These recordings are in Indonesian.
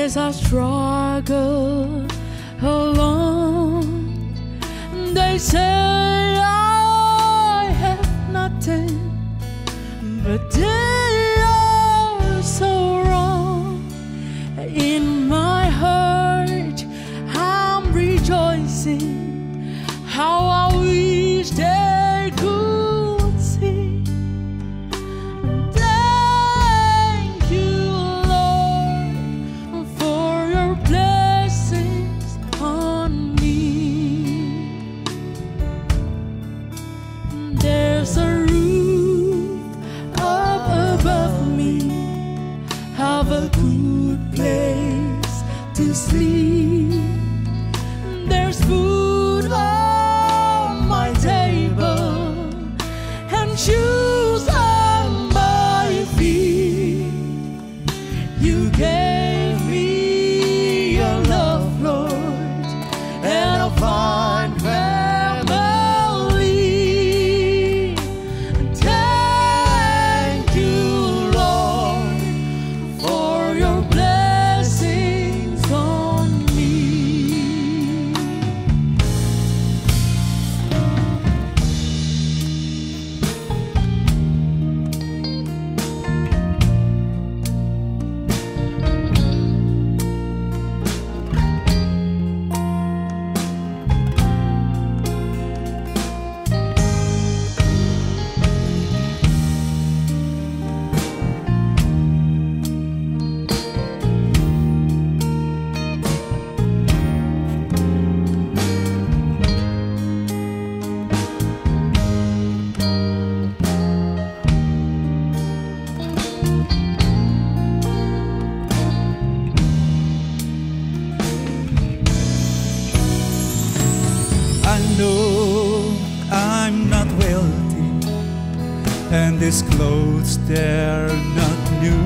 days I struggle alone. They say I have nothing, but they are so wrong. In my heart I'm rejoicing, how I wish they could see. Thank you, Lord, for your blessings on me. There's a roof up above me, have a good place to sleep. There's food on my table and shoes on my feet. You gave me your love, Lord, and a fine family. Thank you, Lord, for your blessings on me. I know I'm not wealthy, and these clothes, they're not new.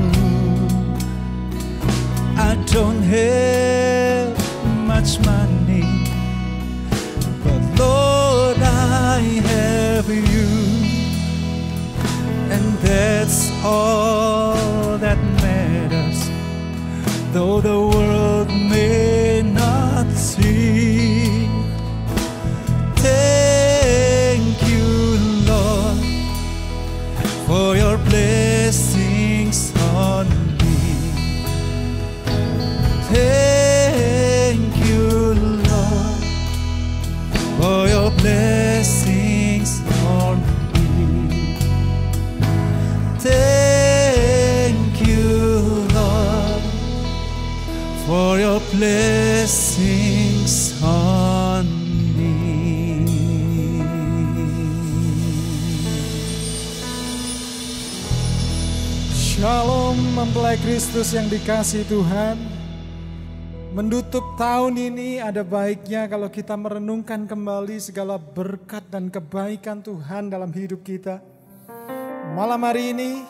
I don't have much money, but Lord, I have you, and that's all that matters, though the world may not see. Thank you, Lord, for your blessings on me. Thank you, Lord, for your blessings on me. Thank you, Lord, for your blessings on me. Shalom mempelai Kristus yang dikasihi Tuhan. Menutup tahun ini ada baiknya kalau kita merenungkan kembali segala berkat dan kebaikan Tuhan dalam hidup kita. Malam hari ini,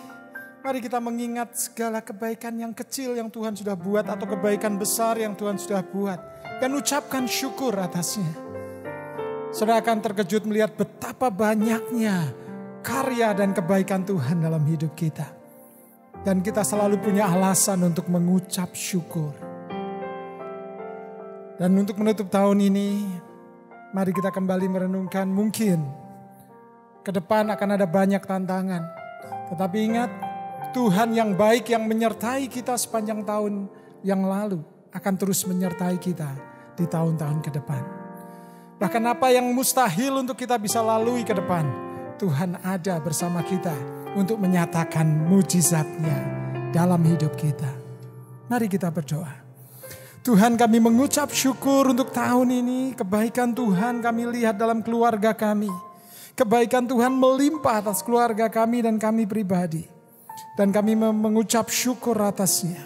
mari kita mengingat segala kebaikan yang kecil yang Tuhan sudah buat atau kebaikan besar yang Tuhan sudah buat, dan ucapkan syukur atasnya. Saudara akan terkejut melihat betapa banyaknya karya dan kebaikan Tuhan dalam hidup kita. Dan kita selalu punya alasan untuk mengucap syukur. Dan untuk menutup tahun ini, mari kita kembali merenungkan, mungkin ke depan akan ada banyak tantangan. Tetapi ingat, Tuhan yang baik yang menyertai kita sepanjang tahun yang lalu akan terus menyertai kita di tahun-tahun ke depan. Bahkan apa yang mustahil untuk kita bisa lalui ke depan, Tuhan ada bersama kita untuk menyatakan mujizatnya dalam hidup kita. Mari kita berdoa. Tuhan, kami mengucap syukur untuk tahun ini. Kebaikan Tuhan kami lihat dalam keluarga kami. Kebaikan Tuhan melimpah atas keluarga kami dan kami pribadi. Dan kami mengucap syukur atasnya.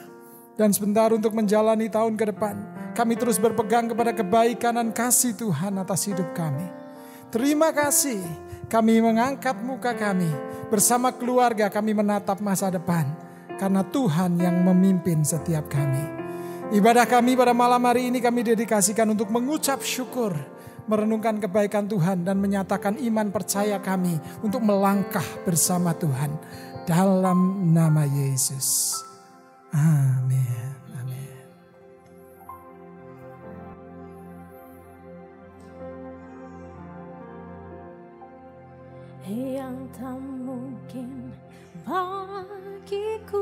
Dan sebentar untuk menjalani tahun ke depan, kami terus berpegang kepada kebaikan dan kasih Tuhan atas hidup kami. Terima kasih, kami mengangkat muka kami. Bersama keluarga kami menatap masa depan. Karena Tuhan yang memimpin setiap kami. Ibadah kami pada malam hari ini kami dedikasikan untuk mengucap syukur. Merenungkan kebaikan Tuhan dan menyatakan iman percaya kami untuk melangkah bersama Tuhan. Dalam nama Yesus. Amin. Amin. yang tak mungkin bagiku.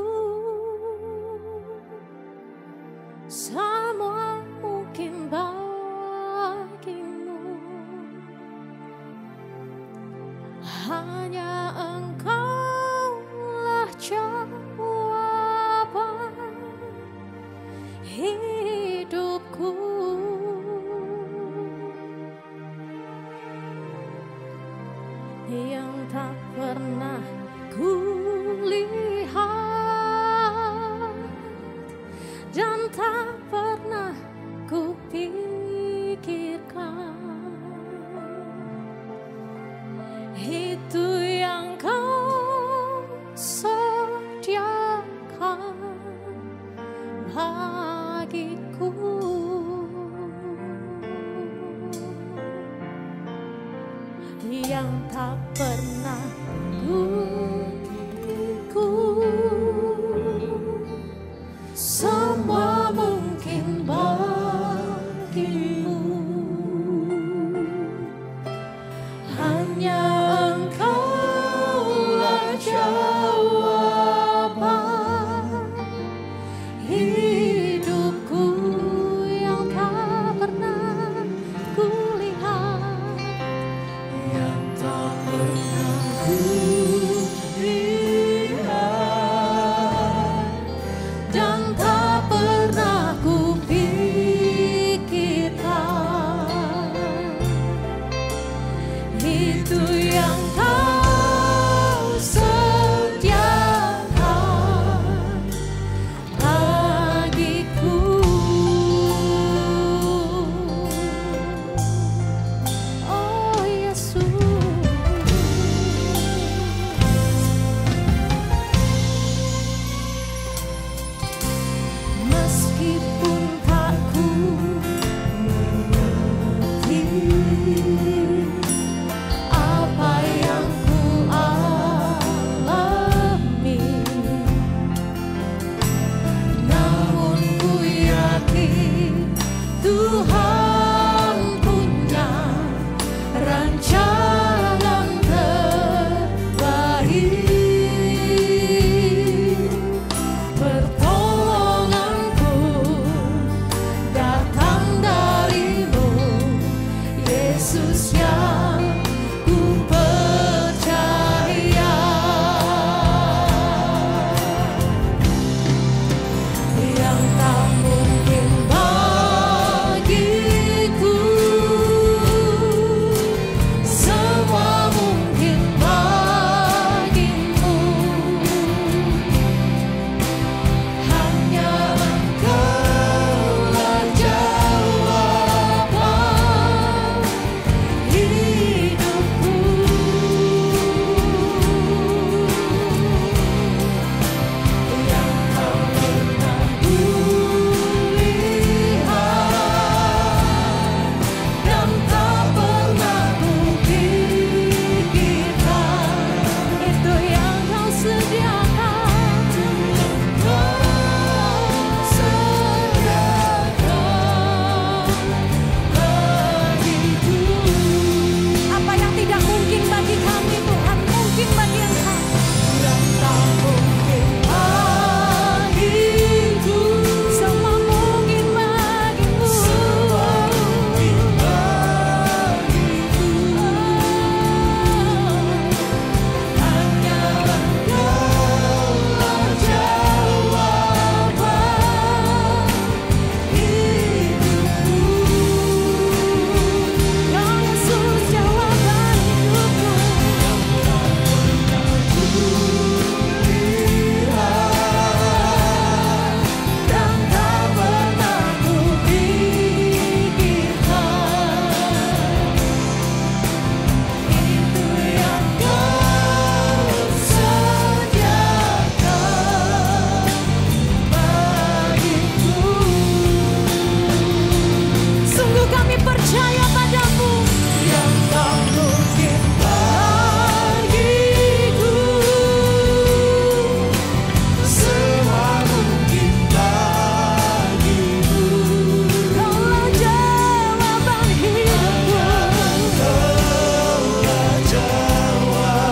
Semua mungkin bagimu, hanya Engkaulah jawaban hidupku. Yang tak pernah kulihat dan tak pernah kupikirkan, itu yang Kau sediakan bagiku. Yang tak pernah ku semua mungkin bagimu, hanya Engkaulah jawaban hidupku. Yang tak pernah kulihat, yang tak pernah kulihat dan tak pernah kupikirkan, itu yang Kau sediakan bagiku. Oh Yesus, meskipun tak ku mengerti apa yang ku alami, namun ku yakin Tuhan punya rancangan terbaik. Pertolonganku datang dari-Mu, Yesus yang ku percaya. Yang tak mungkin bagiku, semua mungkin bagimu, hanya Engkaulah jawaban hidupku. Yang tak pernah kulihat dan tak pernah kupikirkan, itu yang Kau sediakan, bagiku. Apa yang tidak mungkin bagi kami, Tuhan, mungkin bagi Engkau. Yang tak mungkin bagiku, semua mungkin bagimu, semua mungkin bagiku, hanya Engkaulah jawaban hidupku. Ya Yesus, jawaban hidupku. Yang tak pernah kulihat dan tak pernah kupikirkan, itu yang Kau sediakan bagiku. Sungguh kami percaya padamu. Yang tak mungkin bagiku, semua mungkin bagimu, Kaulah jawaban hidupku. Kaulah jawaban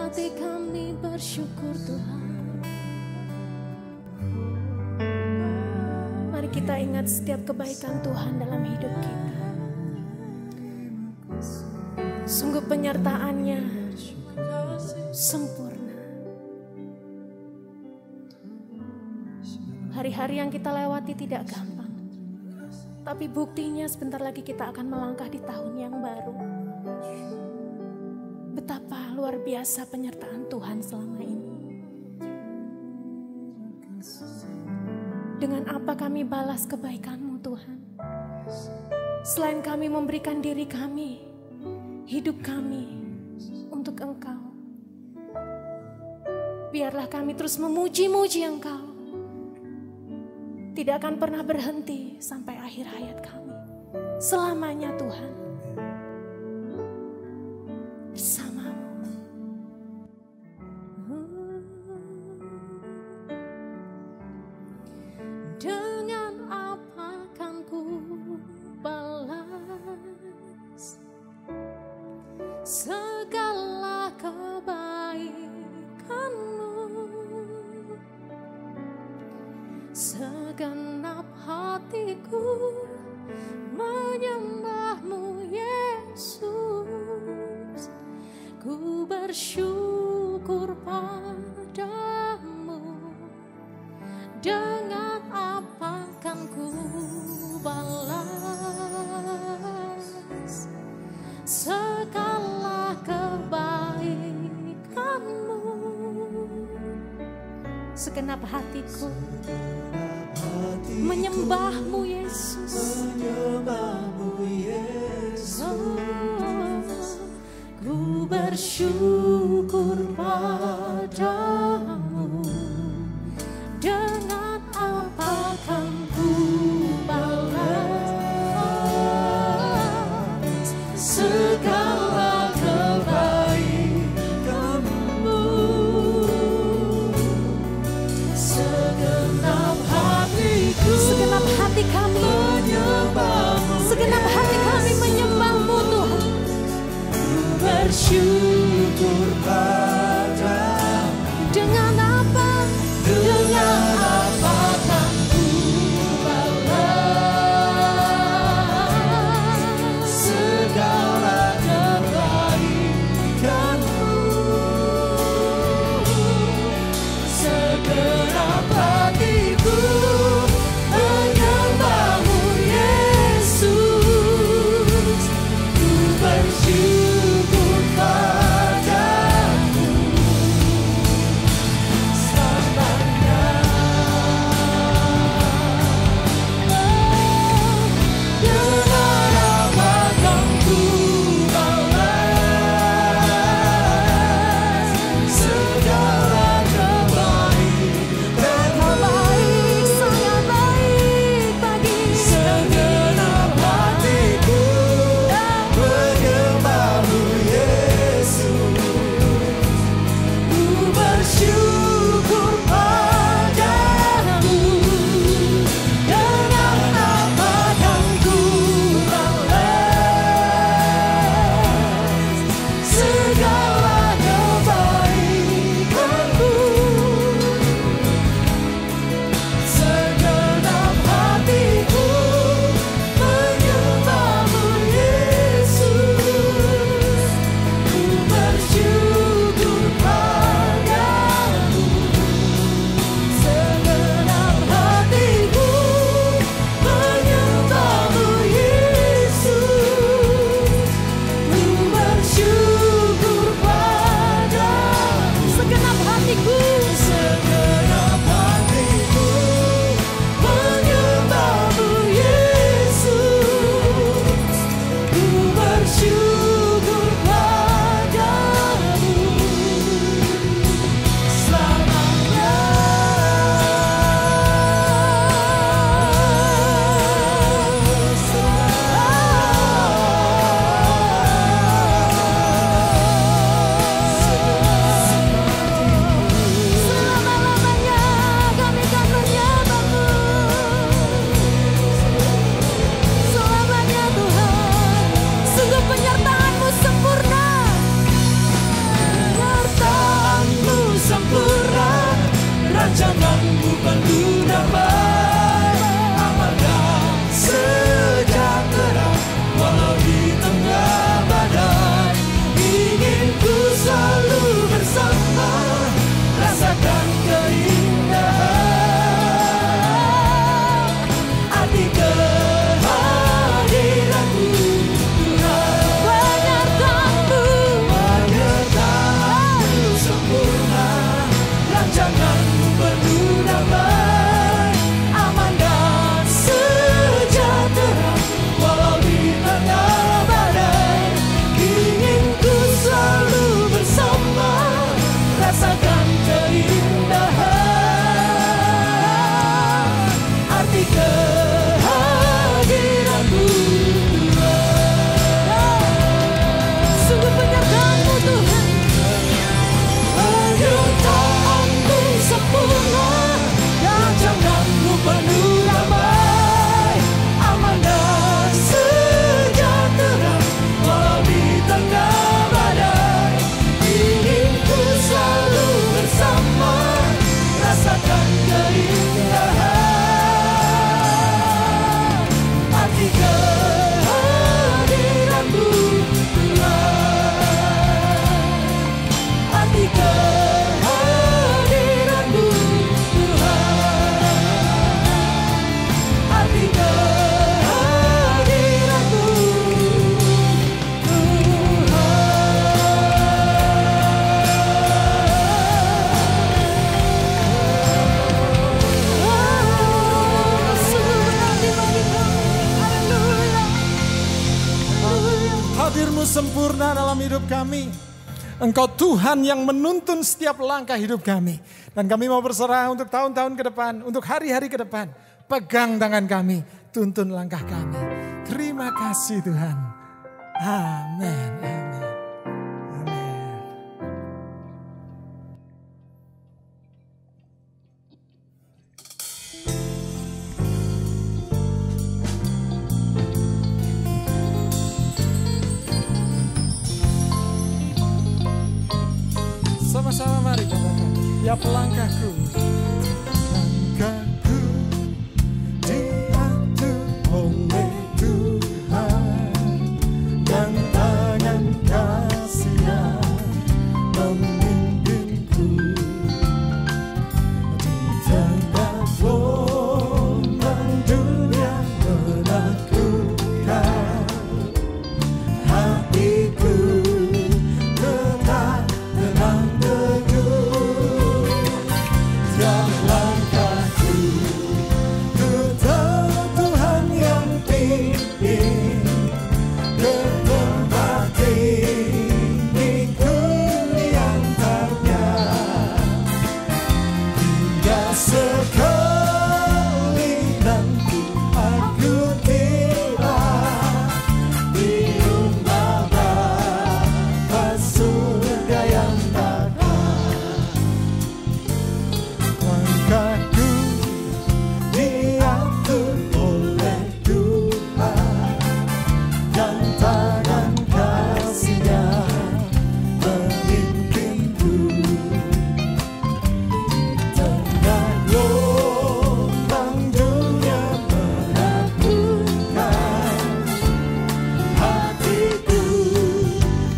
hati kami bersyukur Tuhan. Mari kita ingat setiap kebaikan Tuhan dalam hidup kita. Sungguh penyertaan-Nya sempurna. Hari-hari yang kita lewati tidak gampang, tapi buktinya sebentar lagi kita akan melangkah di tahun yang baru. Betapa luar biasa penyertaan Tuhan selama ini. Dengan apa kami balas kebaikan-Mu Tuhan? Selain kami memberikan diri kami, hidup kami untuk Engkau. Biarlah kami terus memuji-muji Engkau. Tidak akan pernah berhenti sampai akhir hayat kami. Selamanya Tuhan. Bersama-Mu. Dengan apa kan ku balas segala kebaikan-Mu? Segenap hatiku menyembah-Mu Yesus. Ku bersyukur padamu. Dengan apa kan ku balas segala kebaikan-Mu? Segenap hatiku menyembah-Mu Yesus. Ku bersyukur padamu. Dengan apa kan ku balas segala kebaikan-Mu? Segenap hati kami menyembah-Mu. Segenap hati kami menyembah-Mu Tuhan. Bersyukur padamu. sempurna dalam hidup kami. Engkau Tuhan yang menuntun setiap langkah hidup kami. Dan kami mau berserah untuk tahun-tahun ke depan, untuk hari-hari ke depan. Pegang tangan kami, tuntun langkah kami. Terima kasih Tuhan. Amin. Amin. Amin. Sama-sama mari katakan, tiap langkahku, langkahku diatur oleh Tuhan, dan tangan kasih-Nya memimpinku di tengah gelombang dunia menakutkan. Hatiku tetap tenang teguh, tiap langkahku ku tahu Tuhan yang pimpin ke tempat tinggiku di antaranya. Hingga sekali nanti aku tiba di rumah Bapa surga yang bakal. Langkahku diatur oleh Tuhan, dan tangan kasih-Nya memimpinku tengah gelombang dunia menakutkan. Hatiku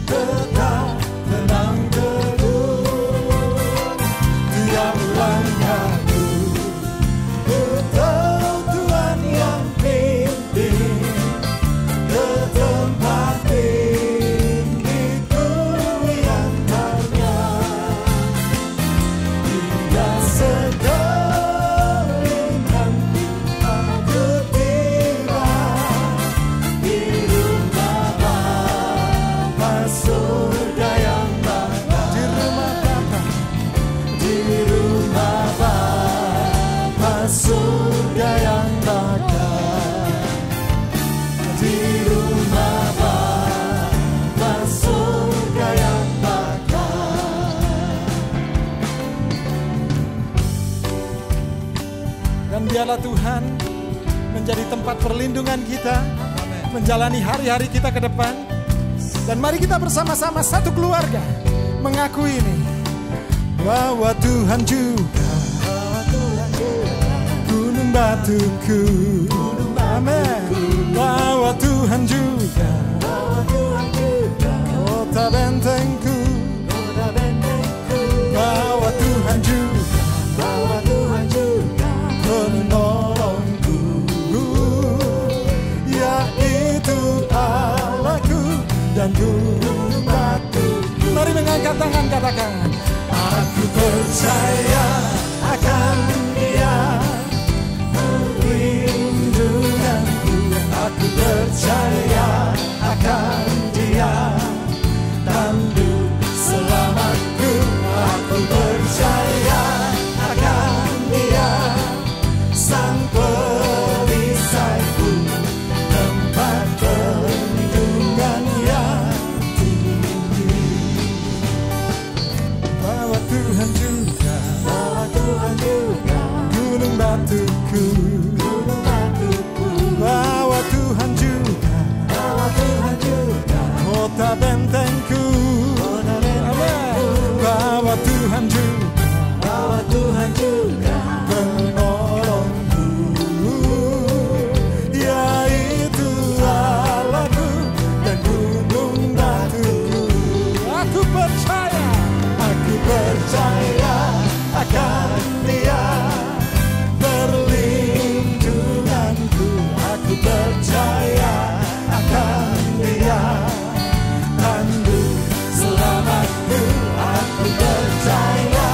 tetap tenang teguh, tiap langkahku ku tahu Tuhan yang pimpin ke tempat tinggiku di antaranya. Hingga sekali nanti aku tiba di rumah Bapa surga yang bakal. Di rumah Bapa, di rumah Bapa surga yang bakal. Di rumah Bapa surga yang bakal. Dan biarlah Tuhan menjadi tempat perlindungan kita, menjalani hari-hari kita ke depan. Dan mari kita bersama-sama satu keluarga mengakui ini, bahwa Tuhan juga gunung batuku. Amin. Bahwa Tuhan juga kota bentengku. Bahwa Tuhan juga penolongku, yaitu Allahku dan gunung batuku. Mari mengangkat tangan, katakan, aku percaya akan Dia perlindunganku. Aku percaya akan Dia tanduk selamatku. Aku percaya akan Dia sang perisaiku, tempat perlindungan yang tinggi. Bahwa Tuhan juga gunung batuku. Bahwa Tuhan juga kota bentengku. Amin. Bahwa Tuhan juga penolongku, yaitu Allahku dan gunung batuku. Aku percaya akan Dia perlindunganku. Aku percaya akan Dia tanduk selamatku. Aku percaya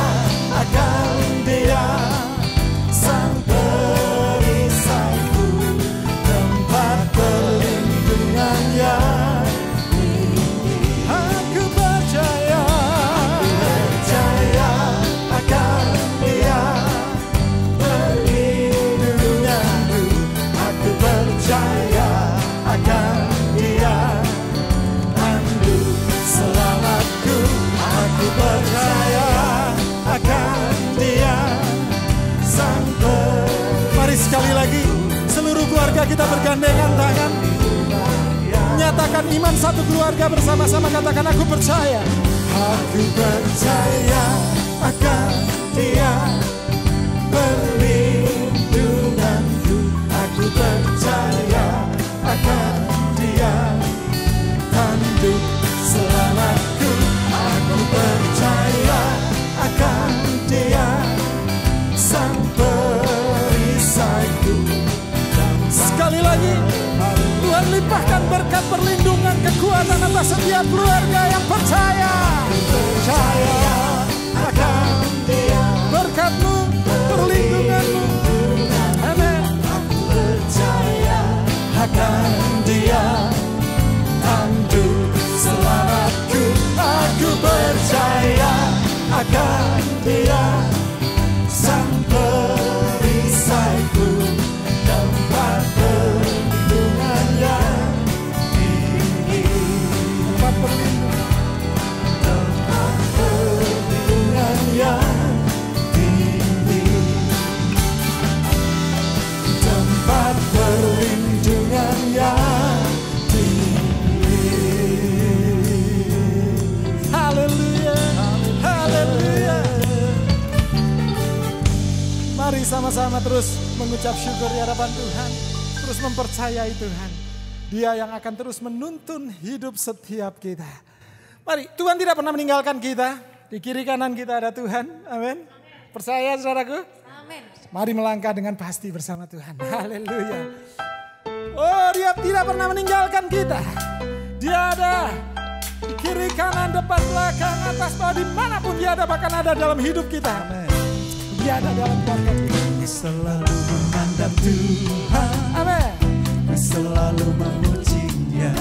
kita bergandengan tangan. Nyatakan iman satu keluarga bersama-sama, katakan aku percaya. Aku percaya akan Dia perlindunganku. Aku percaya akan Dia tanduk selamatku. Aku percaya akan Dia sang perisaiku. Sekali lagi, Tuhan limpahkan berkat perlindungan kekuatan atas setiap keluarga yang percaya. Percaya akan Dia Berkat-Mu, perlindungan-Mu. Amin. Aku percaya akan Dia tanduk selamatku. Aku percaya akan Dia sang perisaiku, tempat perlindungan yang tinggi. Tempat perlindungan. Tempat perlindungan yang tinggi. Tempat perlindungan yang tinggi. Haleluya. Haleluya. Mari sama-sama terus mengucap syukur di hadapan Tuhan. Terus mempercayai Tuhan. Dia yang akan terus menuntun hidup setiap kita. Mari, Tuhan tidak pernah meninggalkan kita. Di kiri kanan kita ada Tuhan. Amin. Percaya saudaraku? Amin. Mari melangkah dengan pasti bersama Tuhan. Haleluya. Oh, Dia tidak pernah meninggalkan kita. Dia ada di kiri kanan, depan belakang, atas bawah, dimanapun Dia ada, bahkan ada dalam hidup kita. Dia ada dalam keluarga kita. Ku selalu memandang Tuhan, Amin. ku selalu memujinya.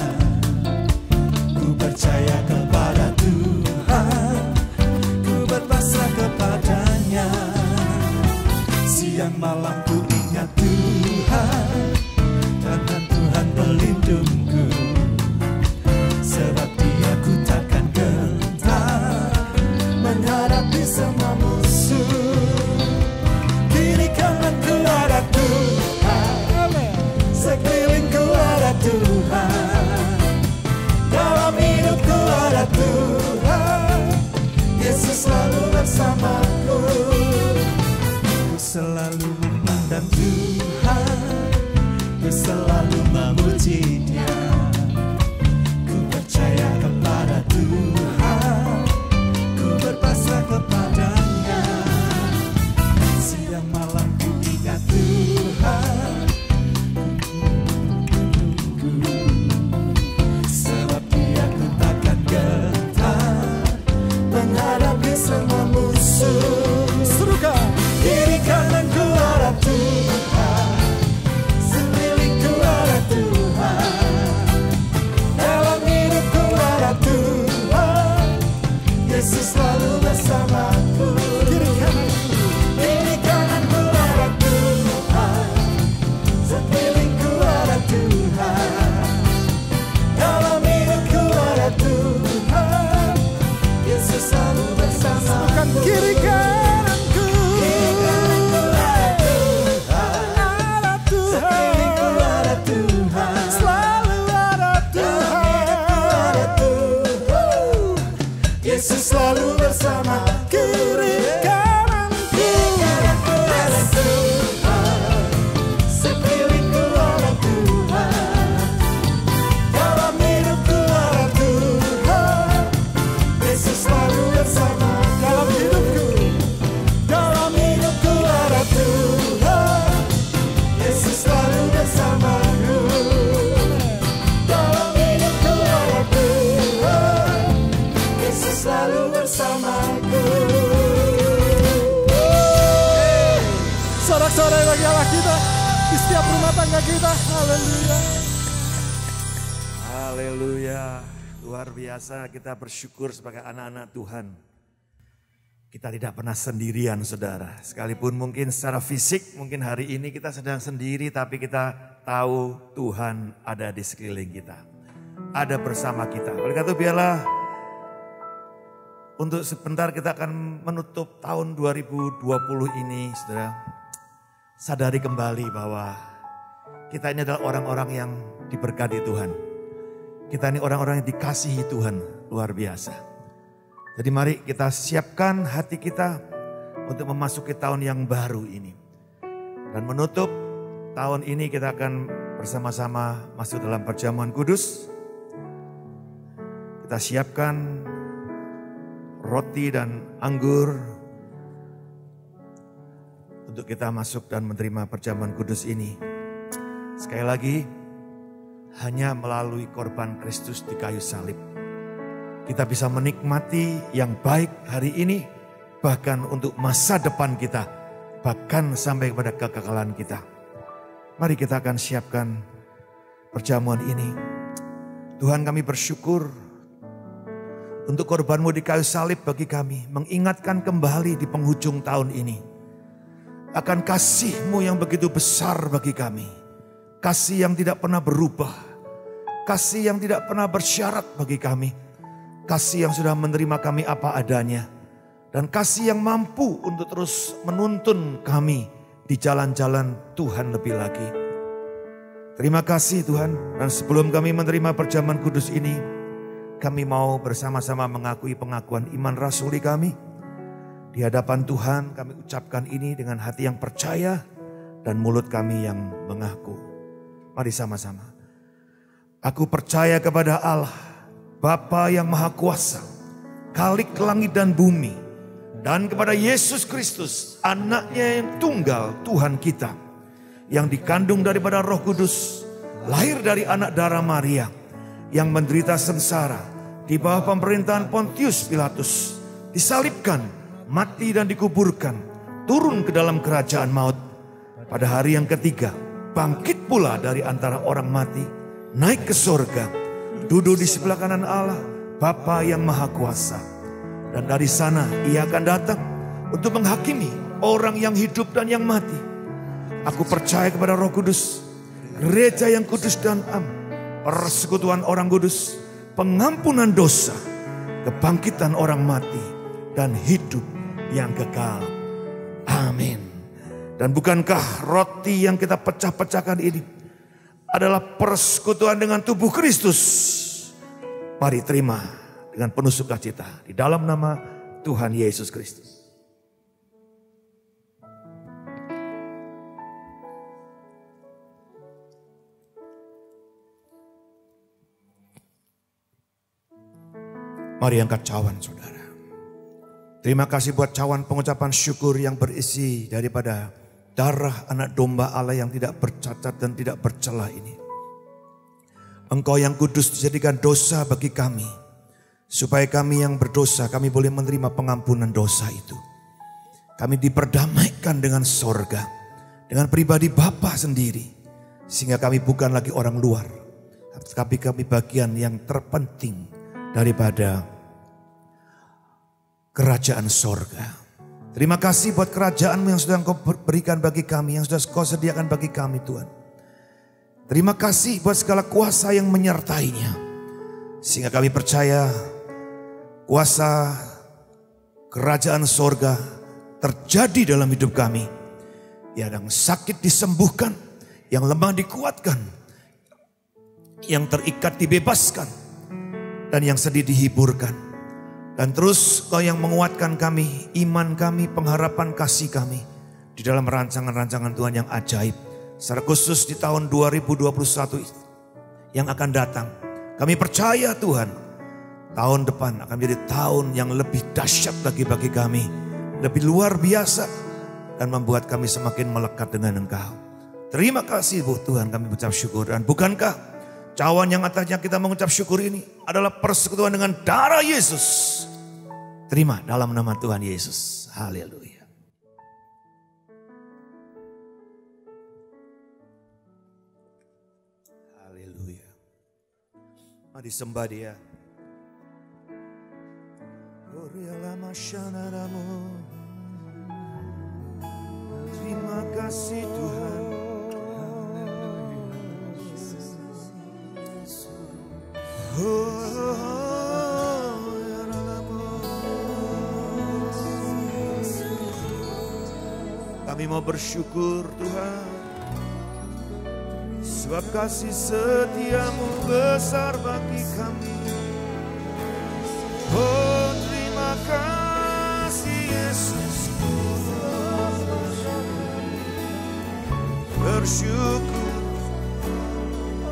Ku percaya kepada Tuhan, ku berpasrah kepadanya. Siang malam ku ingat Tuhan, karena Tuhan pelindungku. Sebab Dia ku takkan gentar menghadapi semua musuh. Kiri kananku ada Tuhan, Amin. sekelilingku ada Tuhan. Dalam hidupku ada Tuhan, Yesus selalu bersamaku. Ku selalu memandang Tuhan, ku selalu memuji-Nya. Ku percaya kepada Tuhan, ku berpasrah kepadanya. Siang malam ku ingat Tuhan, sebab Dia ku takkan gentar menghadapi semua musuh. Serukan. Kiri kananku ada Tuhan, sekelilingku ada Tuhan. Dalam hidupku ada Tuhan, Yesus selalu bersamaku. Kiri kananku. Kiri kananku ada Tuhan, sekelilingku ada Tuhan. Dalam hidupku ada Tuhan, Yesus selalu bersamaku. Bukan kiri kananku. Kiri kananku ada Tuhan, Ada Tuhan. sekelilingku ada Tuhan. Selalu ada Dalam hidupku ada Tuhan, Yesus selalu bersama. Kiri kananku. Kananku ada Tuhan, sekelilingku ada Tuhan. Dalam hidupku ada Tuhan, Yesus selalu bersama. Dalam hidupku. Dalam hidupku ada Tuhan, Yesus selalu bersamaku. Dalam hidupku ada Tuhan, Yesus selalu bersamaku. Sorak-sorai bagi Allah kita di setiap rumah tangga kita. Haleluya. Haleluya, luar biasa. Kita bersyukur sebagai anak-anak Tuhan. Kita tidak pernah sendirian, saudara. Sekalipun mungkin secara fisik, mungkin hari ini kita sedang sendiri, tapi kita tahu Tuhan ada di sekeliling kita. Ada bersama kita. Oleh karena itu biarlah untuk sebentar kita akan menutup tahun 2020 ini, saudara. Sadari kembali bahwa Kita ini adalah orang-orang yang diberkati Tuhan. Kita ini orang-orang yang dikasihi Tuhan, luar biasa. Jadi mari kita siapkan hati kita untuk memasuki tahun yang baru ini. Dan menutup tahun ini kita akan bersama-sama masuk dalam perjamuan kudus. Kita siapkan roti dan anggur untuk kita masuk dan menerima perjamuan kudus ini. Sekali lagi, hanya melalui korban Kristus di kayu salib kita bisa menikmati yang baik hari ini, bahkan untuk masa depan kita, bahkan sampai kepada kekekalan kita. Mari kita akan siapkan perjamuan ini. Tuhan, kami bersyukur untuk korban-Mu di kayu salib bagi kami, mengingatkan kembali di penghujung tahun ini akan kasih-Mu yang begitu besar bagi kami. Kasih yang tidak pernah berubah, kasih yang tidak pernah bersyarat bagi kami. Kasih yang sudah menerima kami apa adanya. Dan kasih yang mampu untuk terus menuntun kami di jalan-jalan Tuhan lebih lagi. Terima kasih Tuhan. Dan sebelum kami menerima perjamuan kudus ini, kami mau bersama-sama mengakui pengakuan iman rasuli kami. Di hadapan Tuhan kami ucapkan ini dengan hati yang percaya dan mulut kami yang mengaku. Mari sama-sama. Aku percaya kepada Allah, Bapa yang Maha Kuasa, Khalik langit dan bumi, dan kepada Yesus Kristus, anaknya yang tunggal Tuhan kita, yang dikandung daripada Roh Kudus, lahir dari anak darah Maria, yang menderita sengsara di bawah pemerintahan Pontius Pilatus, disalibkan, mati dan dikuburkan, turun ke dalam kerajaan maut. Pada hari yang ketiga, bangkit pula dari antara orang mati, naik ke surga, duduk di sebelah kanan Allah, Bapa yang Maha Kuasa. Dan dari sana Ia akan datang untuk menghakimi orang yang hidup dan yang mati. Aku percaya kepada Roh Kudus, gereja yang kudus dan am, persekutuan orang kudus, pengampunan dosa, kebangkitan orang mati, dan hidup yang kekal. Amin. Dan bukankah roti yang kita pecah-pecahkan ini adalah persekutuan dengan tubuh Kristus? Mari terima dengan penuh sukacita di dalam nama Tuhan Yesus Kristus. Mari angkat cawan saudara. Terima kasih buat cawan pengucapan syukur yang berisi daripada darah anak domba Allah yang tidak bercacat dan tidak bercela ini. Engkau yang kudus dijadikan dosa bagi kami, supaya kami yang berdosa, kami boleh menerima pengampunan dosa itu. Kami diperdamaikan dengan sorga, dengan pribadi Bapa sendiri, sehingga kami bukan lagi orang luar, tapi kami bagian yang terpenting daripada kerajaan sorga. Terima kasih buat kerajaan-Mu yang sudah Engkau berikan bagi kami, yang sudah Engkau sediakan bagi kami Tuhan. Terima kasih buat segala kuasa yang menyertainya. Sehingga kami percaya kuasa kerajaan sorga terjadi dalam hidup kami. Yang sakit disembuhkan, yang lemah dikuatkan, yang terikat dibebaskan, dan yang sedih dihiburkan. Dan terus Kau yang menguatkan kami, iman kami, pengharapan kasih kami di dalam rancangan-rancangan Tuhan yang ajaib. Secara khusus di tahun 2021 yang akan datang. Kami percaya Tuhan, tahun depan akan menjadi tahun yang lebih dahsyat lagi bagi kami. Lebih luar biasa dan membuat kami semakin melekat dengan Engkau. Terima kasih Bu Tuhan, kami mengucap syukur. Dan bukankah cawan yang atasnya kita mengucap syukur ini adalah persekutuan dengan darah Yesus. Terima dalam nama Tuhan Yesus. Haleluya. Mari sembah Dia. Terima kasih Tuhan. Kami mau bersyukur Tuhan. Sebab kasih setiamu besar bagi kami. Oh terima kasih Yesus. Bersyukur,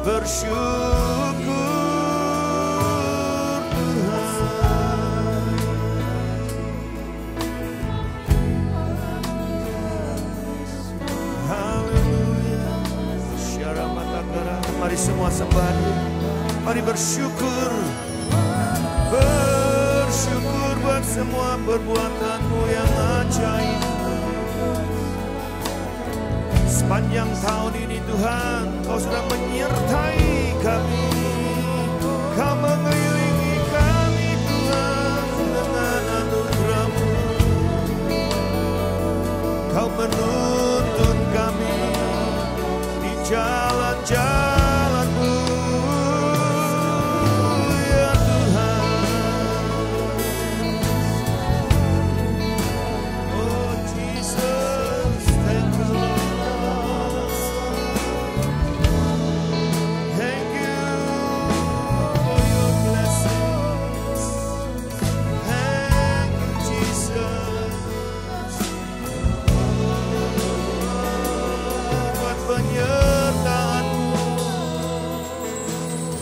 bersyukur Tuhan. Haleluya. Syaramatagara. Mari semua sembah Dia. Mari bersyukur. Bersyukur buat semua perbuatan-Mu yang ajaib. Sepanjang tahun ini Tuhan, Kau sudah menyertai kami. Kau mengelilingi kami Tuhan dengan anugerah-Mu. Kau menuntun kami di jalan-jalan-Mu. Ya Tuhan. Oh Jesus, thank you Lord. Thank you for your blessings. Thank you Jesus. Buat penyertaan-Mu.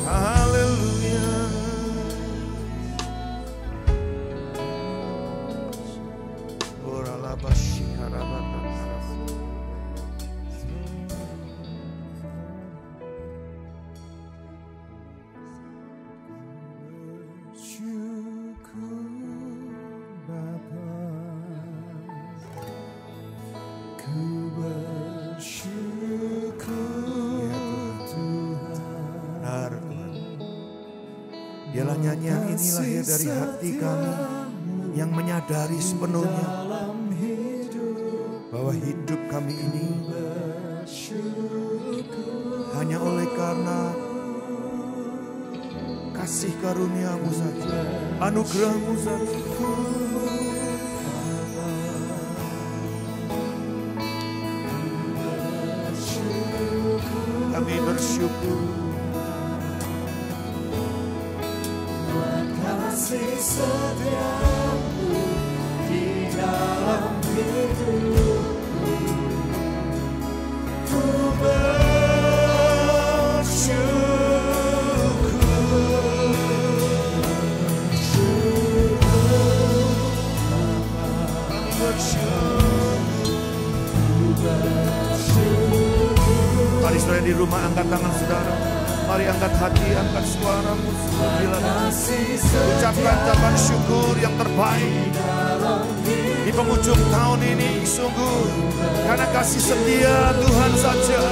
Haleluya. Benar Tuhan. Dialah nyanyian ini lahir dari hati kami yang menyadari sepenuhnya bahwa hidup kami ini hanya oleh karena kasih karunia-Mu saja, anugerah-Mu saja. Kami bersyukur. Kasih setiamu di dalam hidupku, ku Mari saudara di rumah angkat tangan saudara. Mari angkat hati, angkat suaramu. Ucapkan ucapan syukur yang terbaik di penghujung tahun ini. Sungguh karena kasih setia Tuhan saja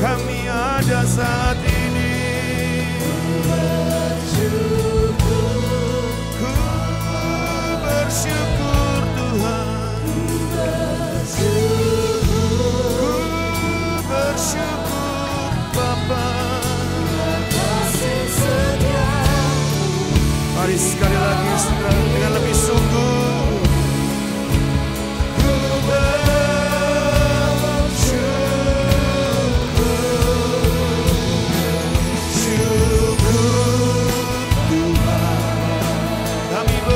kami ada saat ini. Ku bersyukur Tuhan. Ku bersyukur Bapa. Mari sekali lagi saudara dengan lebih sungguh. Ku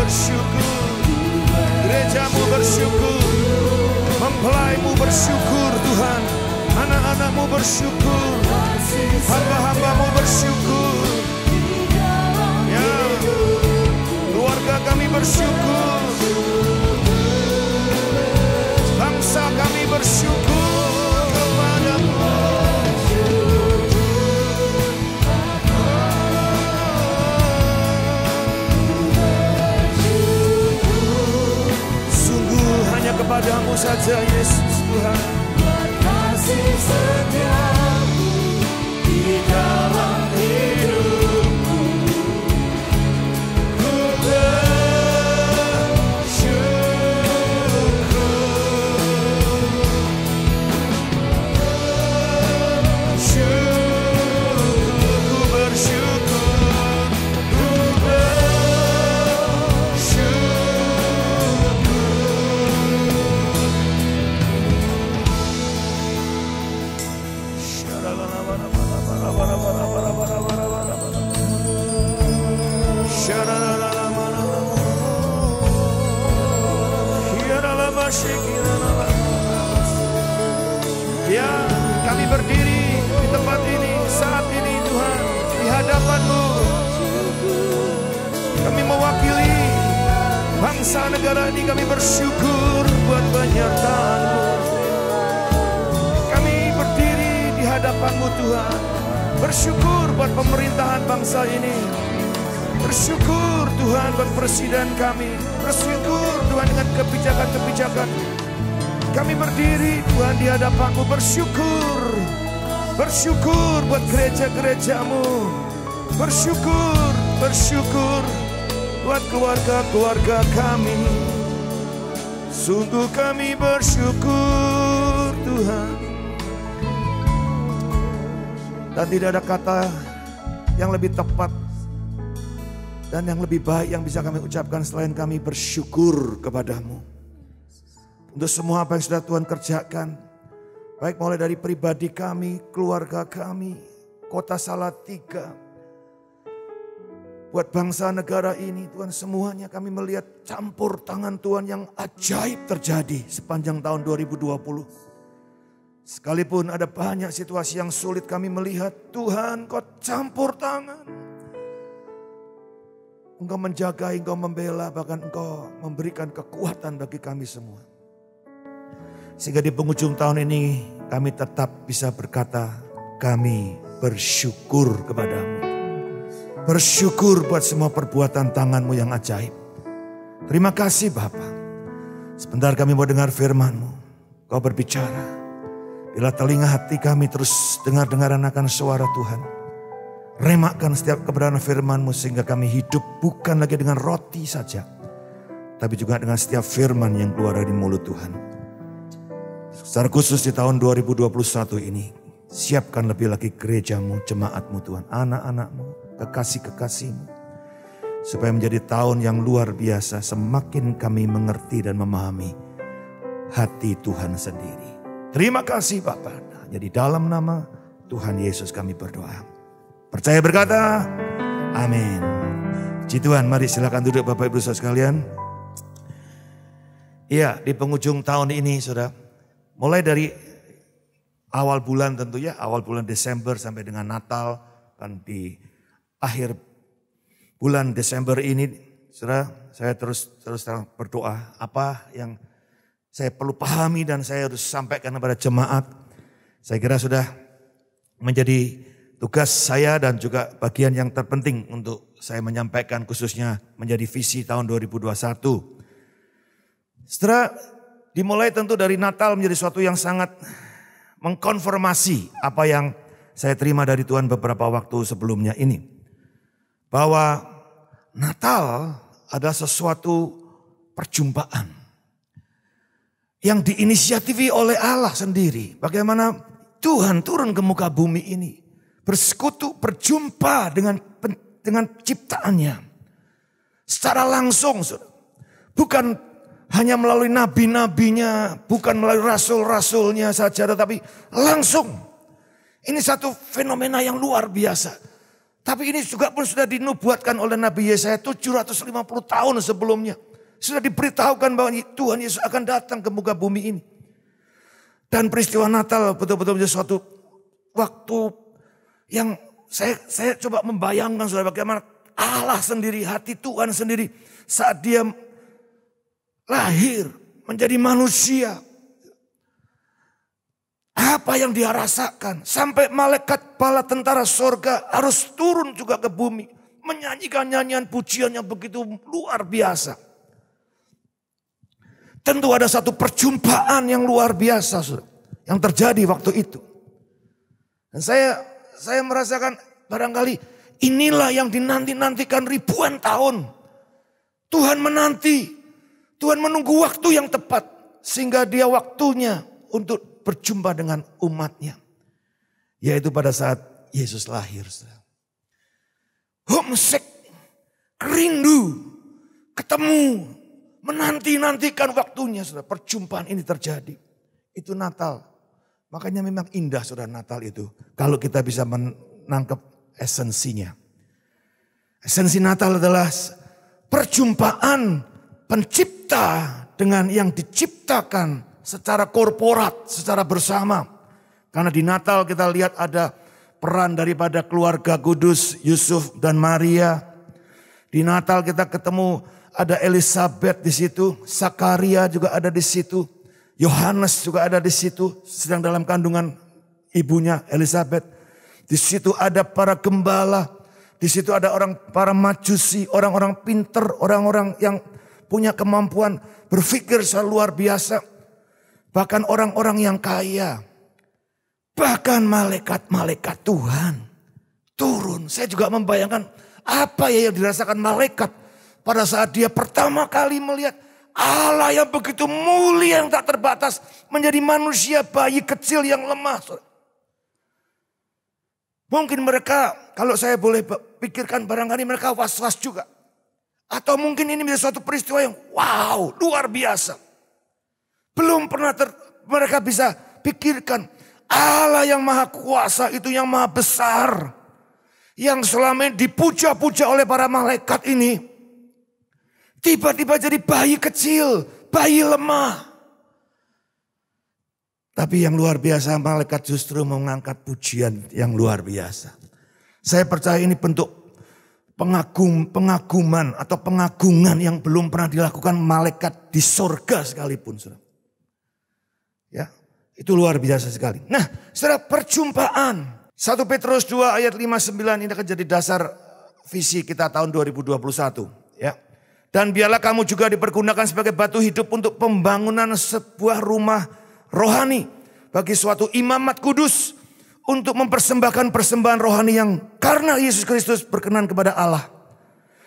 bersyukur, gerejamu bersyukur, mempelaimu bersyukur Tuhan, anak-anakmu bersyukur, hamba-hambamu bersyukur, ya, keluarga kami bersyukur, bangsa kami bersyukur kepadamu. Kepadamu saja Yesus Tuhan. Kasih setiamu di dalam hidupku, ku Ya, kami berdiri di tempat ini saat ini Tuhan, di hadapan-Mu. Kami mewakili bangsa negara ini, kami bersyukur buat penyertaan-Mu. Kami berdiri di hadapan-Mu Tuhan, bersyukur buat pemerintahan bangsa ini. Bersyukur Tuhan buat presiden kami. Bersyukur Tuhan dengan kebijakan-kebijakan. Kami berdiri Tuhan di hadapan-Mu, bersyukur. Bersyukur buat gereja-gereja-Mu. Bersyukur buat keluarga-keluarga kami. Sungguh kami bersyukur Tuhan. Dan tidak ada kata yang lebih tepat dan yang lebih baik yang bisa kami ucapkan selain kami bersyukur kepada-Mu. Untuk semua apa yang sudah Tuhan kerjakan. Baik mulai dari pribadi kami, keluarga kami, kota Salatiga. Buat bangsa negara ini Tuhan, semuanya kami melihat campur tangan Tuhan yang ajaib terjadi sepanjang tahun 2020. Sekalipun ada banyak situasi yang sulit kami melihat, Tuhan Kau campur tangan. Engkau menjaga, Engkau membela, bahkan Engkau memberikan kekuatan bagi kami semua. Sehingga di penghujung tahun ini kami tetap bisa berkata, kami bersyukur kepada-Mu. Bersyukur buat semua perbuatan tangan-Mu yang ajaib. Terima kasih Bapa. Sebentar kami mau dengar firman-Mu. Kau berbicara. Bila telinga hati kami terus dengar-dengaran akan suara Tuhan. Remakan setiap kebenaran firman-Mu sehingga kami hidup bukan lagi dengan roti saja. Tapi juga dengan setiap firman yang keluar dari mulut Tuhan. Secara khusus di tahun 2021 ini. Siapkan lebih lagi gereja-Mu, jemaat-Mu Tuhan. Anak-anak-Mu, kekasih-kekasih-Mu. Supaya menjadi tahun yang luar biasa. Semakin kami mengerti dan memahami hati Tuhan sendiri. Terima kasih Bapa. Jadi dalam nama Tuhan Yesus kami berdoa. Percaya berkata, amin. Puji Tuhan, mari silakan duduk Bapak Ibu Saudara sekalian. Iya, di penghujung tahun ini Saudara, mulai dari awal bulan tentunya, awal bulan Desember sampai dengan Natal, kan di akhir bulan Desember ini, Saudara, saya terus berdoa apa yang saya perlu pahami dan saya harus sampaikan kepada jemaat. Saya kira sudah menjadi tugas saya dan juga bagian yang terpenting untuk saya menyampaikan khususnya menjadi visi tahun 2021. Setelah dimulai tentu dari Natal menjadi suatu yang sangat mengkonfirmasi apa yang saya terima dari Tuhan beberapa waktu sebelumnya ini. Bahwa Natal adalah sesuatu perjumpaan yang diinisiatifi oleh Allah sendiri. Bagaimana Tuhan turun ke muka bumi ini. Bersekutu, berjumpa dengan ciptaannya. Secara langsung. Bukan hanya melalui nabi-nabinya. Bukan melalui rasul-rasulnya saja. Tetapi langsung. Ini satu fenomena yang luar biasa. Tapi ini juga pun sudah dinubuatkan oleh Nabi Yesaya 750 tahun sebelumnya. Sudah diberitahukan bahwa Tuhan Yesus akan datang ke muka bumi ini. Dan peristiwa Natal betul-betul menjadi suatu waktu yang saya coba membayangkan Saudara bagaimana Allah sendiri, hati Tuhan sendiri saat dia lahir menjadi manusia. Apa yang dia rasakan sampai malaikat bala tentara sorga harus turun juga ke bumi. Menyanyikan nyanyian pujian yang begitu luar biasa. Tentu ada satu perjumpaan yang luar biasa yang terjadi waktu itu. Dan saya merasakan barangkali inilah yang dinanti-nantikan ribuan tahun. Tuhan menanti, Tuhan menunggu waktu yang tepat. Sehingga dia waktunya untuk berjumpa dengan umatnya. Yaitu pada saat Yesus lahir. Homesick, rindu, ketemu, menanti-nantikan waktunya. Perjumpaan ini terjadi. Itu Natal. Makanya memang indah Saudara Natal itu. Kalau kita bisa menangkap esensinya. Esensi Natal adalah perjumpaan pencipta dengan yang diciptakan secara korporat, secara bersama. Karena di Natal kita lihat ada peran daripada keluarga kudus, Yusuf dan Maria. Di Natal kita ketemu ada Elizabeth di situ, Zakaria juga ada di situ, Yohanes juga ada di situ, sedang dalam kandungan ibunya Elizabeth. Di situ ada para gembala, di situ ada para majusi, orang-orang pinter, orang-orang yang punya kemampuan berpikir secara luar biasa. Bahkan orang-orang yang kaya, bahkan malaikat-malaikat Tuhan turun. Saya juga membayangkan apa ya yang dirasakan malaikat pada saat dia pertama kali melihat Allah yang begitu mulia yang tak terbatas menjadi manusia bayi kecil yang lemah. Mungkin mereka, kalau saya boleh pikirkan, barangkali mereka was-was juga. Atau mungkin ini menjadi suatu peristiwa yang wow, luar biasa. Belum pernah mereka bisa pikirkan Allah yang maha kuasa itu, yang maha besar. Yang selama ini dipuja-puja oleh para malaikat ini. Tiba-tiba jadi bayi kecil, bayi lemah. Tapi yang luar biasa, malaikat justru mengangkat pujian yang luar biasa. Saya percaya ini bentuk pengaguman atau pengagungan yang belum pernah dilakukan malaikat di surga sekalipun. Ya, itu luar biasa sekali. Nah, setelah perjumpaan 1 Petrus 2 ayat 5-9 ini akan jadi dasar visi kita tahun 2021. Ya. Dan biarlah kamu juga dipergunakan sebagai batu hidup untuk pembangunan sebuah rumah rohani bagi suatu imamat kudus untuk mempersembahkan persembahan rohani yang karena Yesus Kristus berkenan kepada Allah.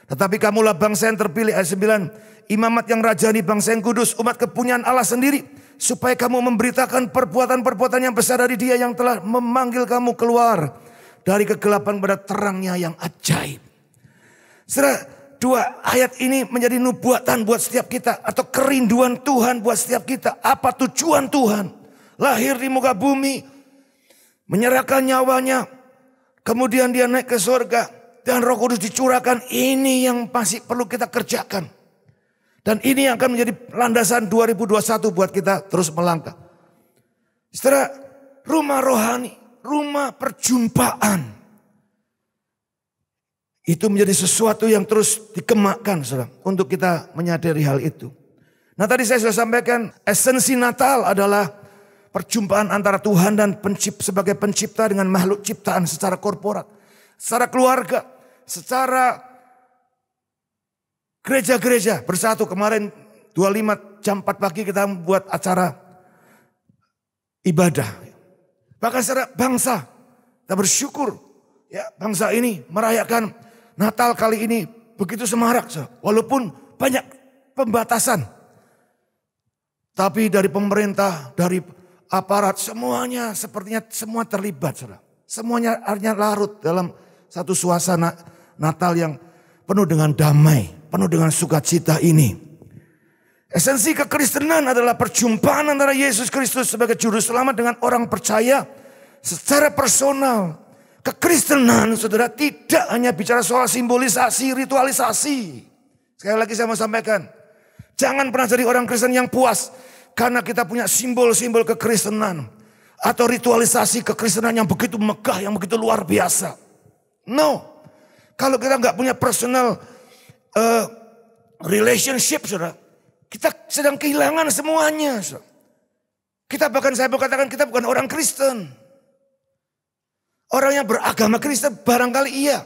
Tetapi kamulah bangsa yang terpilih, ayat 9, imamat yang rajani, bangsa yang kudus, umat kepunyaan Allah sendiri, supaya kamu memberitakan perbuatan-perbuatan yang besar dari Dia yang telah memanggil kamu keluar dari kegelapan kepada terangnya yang ajaib. Setelah dua ayat ini menjadi nubuatan buat setiap kita atau kerinduan Tuhan buat setiap kita. Apa tujuan Tuhan? Lahir di muka bumi, menyerahkan nyawanya, kemudian dia naik ke surga dan Roh Kudus dicurahkan. Ini yang masih perlu kita kerjakan. Dan ini yang akan menjadi landasan 2021 buat kita terus melangkah. Setelah rumah rohani, rumah perjumpaan. Itu menjadi sesuatu yang terus dikemakkan, saudara, untuk kita menyadari hal itu. Nah, tadi saya sudah sampaikan esensi Natal adalah perjumpaan antara Tuhan dan sebagai pencipta dengan makhluk ciptaan secara korporat, secara keluarga, secara gereja-gereja bersatu. Kemarin 25 jam 4 pagi kita membuat acara ibadah. Bahkan secara bangsa kita bersyukur ya, bangsa ini merayakan Natal kali ini begitu semarak, walaupun banyak pembatasan. Tapi dari pemerintah, dari aparat, semuanya sepertinya semua terlibat. Semuanya artinya larut dalam satu suasana Natal yang penuh dengan damai, penuh dengan sukacita ini. Esensi kekristenan adalah perjumpaan antara Yesus Kristus sebagai juru selamat dengan orang percaya secara personal. Kekristenan, saudara, tidak hanya bicara soal simbolisasi, ritualisasi. Sekali lagi saya mau sampaikan, jangan pernah jadi orang Kristen yang puas karena kita punya simbol-simbol kekristenan atau ritualisasi kekristenan yang begitu megah, yang begitu luar biasa. No, kalau kita nggak punya personal relationship, saudara, kita sedang kehilangan semuanya. Saudara. Saya berkatakan kita bukan orang Kristen. Orang yang beragama Kristen barangkali iya.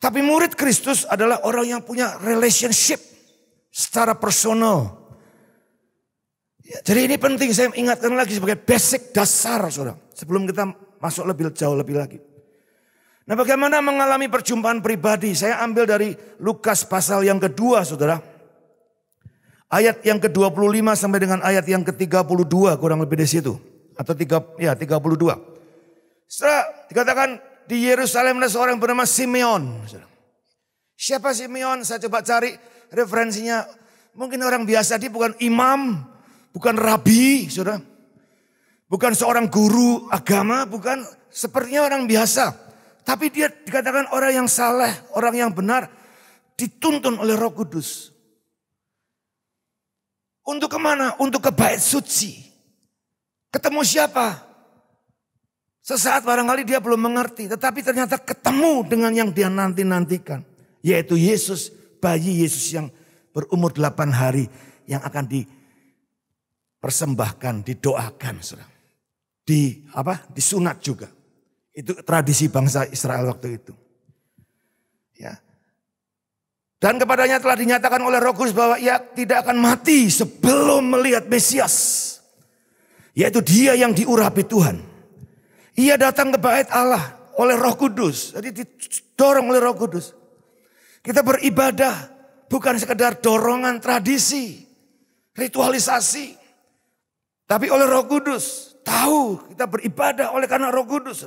Tapi murid Kristus adalah orang yang punya relationship secara personal. Ya, jadi ini penting saya ingatkan lagi sebagai basic dasar, saudara. Sebelum kita masuk lebih jauh lebih lagi. Nah, bagaimana mengalami perjumpaan pribadi? Saya ambil dari Lukas pasal yang kedua, saudara. Ayat yang ke-25 sampai dengan ayat yang ke-32 kurang lebih di situ. Atau 32. Setelah dikatakan di Yerusalem ada seorang bernama Simeon. Siapa Simeon? Saya coba cari referensinya. Mungkin orang biasa, dia bukan imam, bukan rabi, saudara. Bukan seorang guru agama, bukan, sepertinya orang biasa. Tapi dia dikatakan orang yang saleh, orang yang benar, dituntun oleh Roh Kudus. Untuk kemana? Untuk ke bait suci. Ketemu siapa? Sesaat barangkali dia belum mengerti. Tetapi ternyata ketemu dengan yang dia nanti-nantikan. Yaitu Yesus, bayi Yesus yang berumur 8 hari. Yang akan dipersembahkan, didoakan. Disunat juga. Itu tradisi bangsa Israel waktu itu. Ya. Dan kepadanya telah dinyatakan oleh Roh Kudus bahwa ia tidak akan mati sebelum melihat Mesias. Yaitu dia yang diurapi Tuhan. Ia datang ke bait Allah oleh Roh Kudus. Jadi didorong oleh Roh Kudus. Kita beribadah bukan sekedar dorongan tradisi, ritualisasi. Tapi oleh Roh Kudus. Tahu kita beribadah oleh karena Roh Kudus.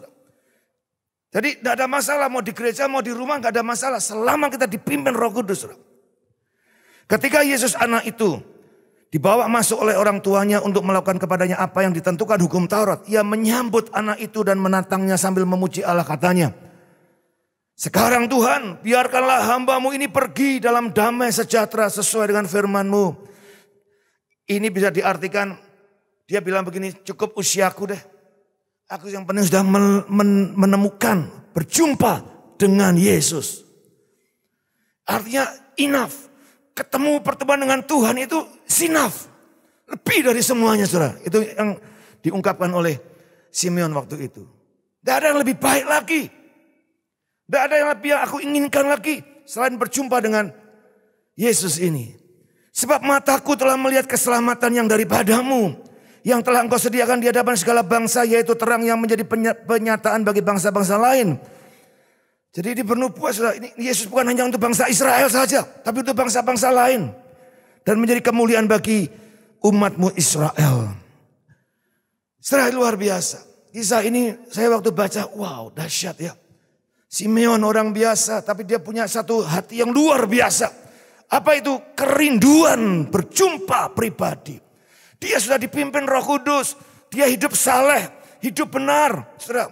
Jadi tidak ada masalah mau di gereja mau di rumah tidak ada masalah. Selama kita dipimpin Roh Kudus. Ketika Yesus anak itu dibawa masuk oleh orang tuanya untuk melakukan kepadanya apa yang ditentukan hukum Taurat. Ia menyambut anak itu dan menantangnya sambil memuji Allah katanya. Sekarang Tuhan biarkanlah hambamu ini pergi dalam damai sejahtera sesuai dengan firman-Mu. Ini bisa diartikan dia bilang begini cukup usiaku deh. Aku yang penting sudah menemukan, berjumpa dengan Yesus. Artinya enough. Ketemu pertemuan dengan Tuhan itu enough. Lebih dari semuanya saudara. Itu yang diungkapkan oleh Simeon waktu itu. Tidak ada yang lebih baik lagi. Tidak ada yang lebih yang aku inginkan lagi. Selain berjumpa dengan Yesus ini. Sebab mataku telah melihat keselamatan yang daripadamu. Yang telah engkau sediakan di hadapan segala bangsa. Yaitu terang yang menjadi penyataan bagi bangsa-bangsa lain. Jadi di bernubuat ini Yesus bukan hanya untuk bangsa Israel saja. Tapi untuk bangsa-bangsa lain. Dan menjadi kemuliaan bagi umatmu Israel. Setelah luar biasa. Kisah ini saya waktu baca wow dahsyat ya. Simeon orang biasa tapi dia punya satu hati yang luar biasa. Apa itu? Kerinduan berjumpa pribadi. Dia sudah dipimpin Roh Kudus. Dia hidup saleh, hidup benar. Saudara,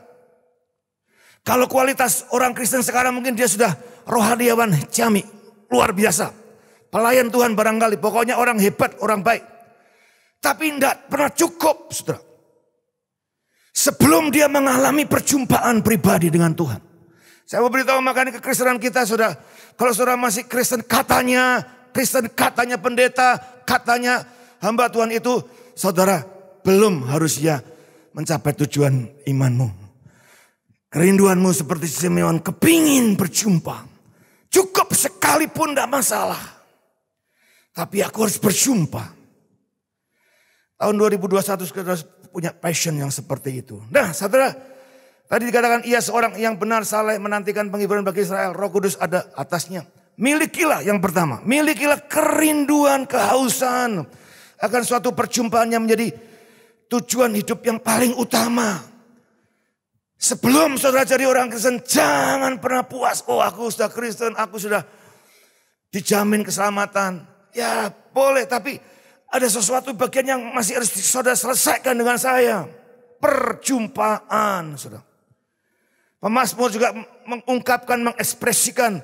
kalau kualitas orang Kristen sekarang mungkin dia sudah rohaniawan jami. Luar biasa. Pelayan Tuhan barangkali. Pokoknya orang hebat, orang baik. Tapi tidak pernah cukup. Saudara. Sebelum dia mengalami perjumpaan pribadi dengan Tuhan. Saya mau beritahu makanya kekristenan kita sudah. Kalau saudara masih Kristen katanya pendeta, katanya hamba Tuhan itu, saudara belum harusnya mencapai tujuan imanmu. Kerinduanmu seperti Simeon kepingin berjumpa. Cukup sekalipun tidak masalah. Tapi aku harus berjumpa. Tahun 2021 kita punya passion yang seperti itu. Nah saudara, tadi dikatakan ia seorang yang benar saleh menantikan penghiburan bagi Israel. Roh Kudus ada atasnya. Milikilah yang pertama. Milikilah kerinduan, kehausan. Akan suatu perjumpaan yang menjadi tujuan hidup yang paling utama. Sebelum saudara jadi orang Kristen, jangan pernah puas. Oh aku sudah Kristen, aku sudah dijamin keselamatan. Ya boleh, tapi ada sesuatu bagian yang masih harus saudara selesaikan dengan saya. Perjumpaan saudara. Pemazmur juga mengungkapkan, mengekspresikan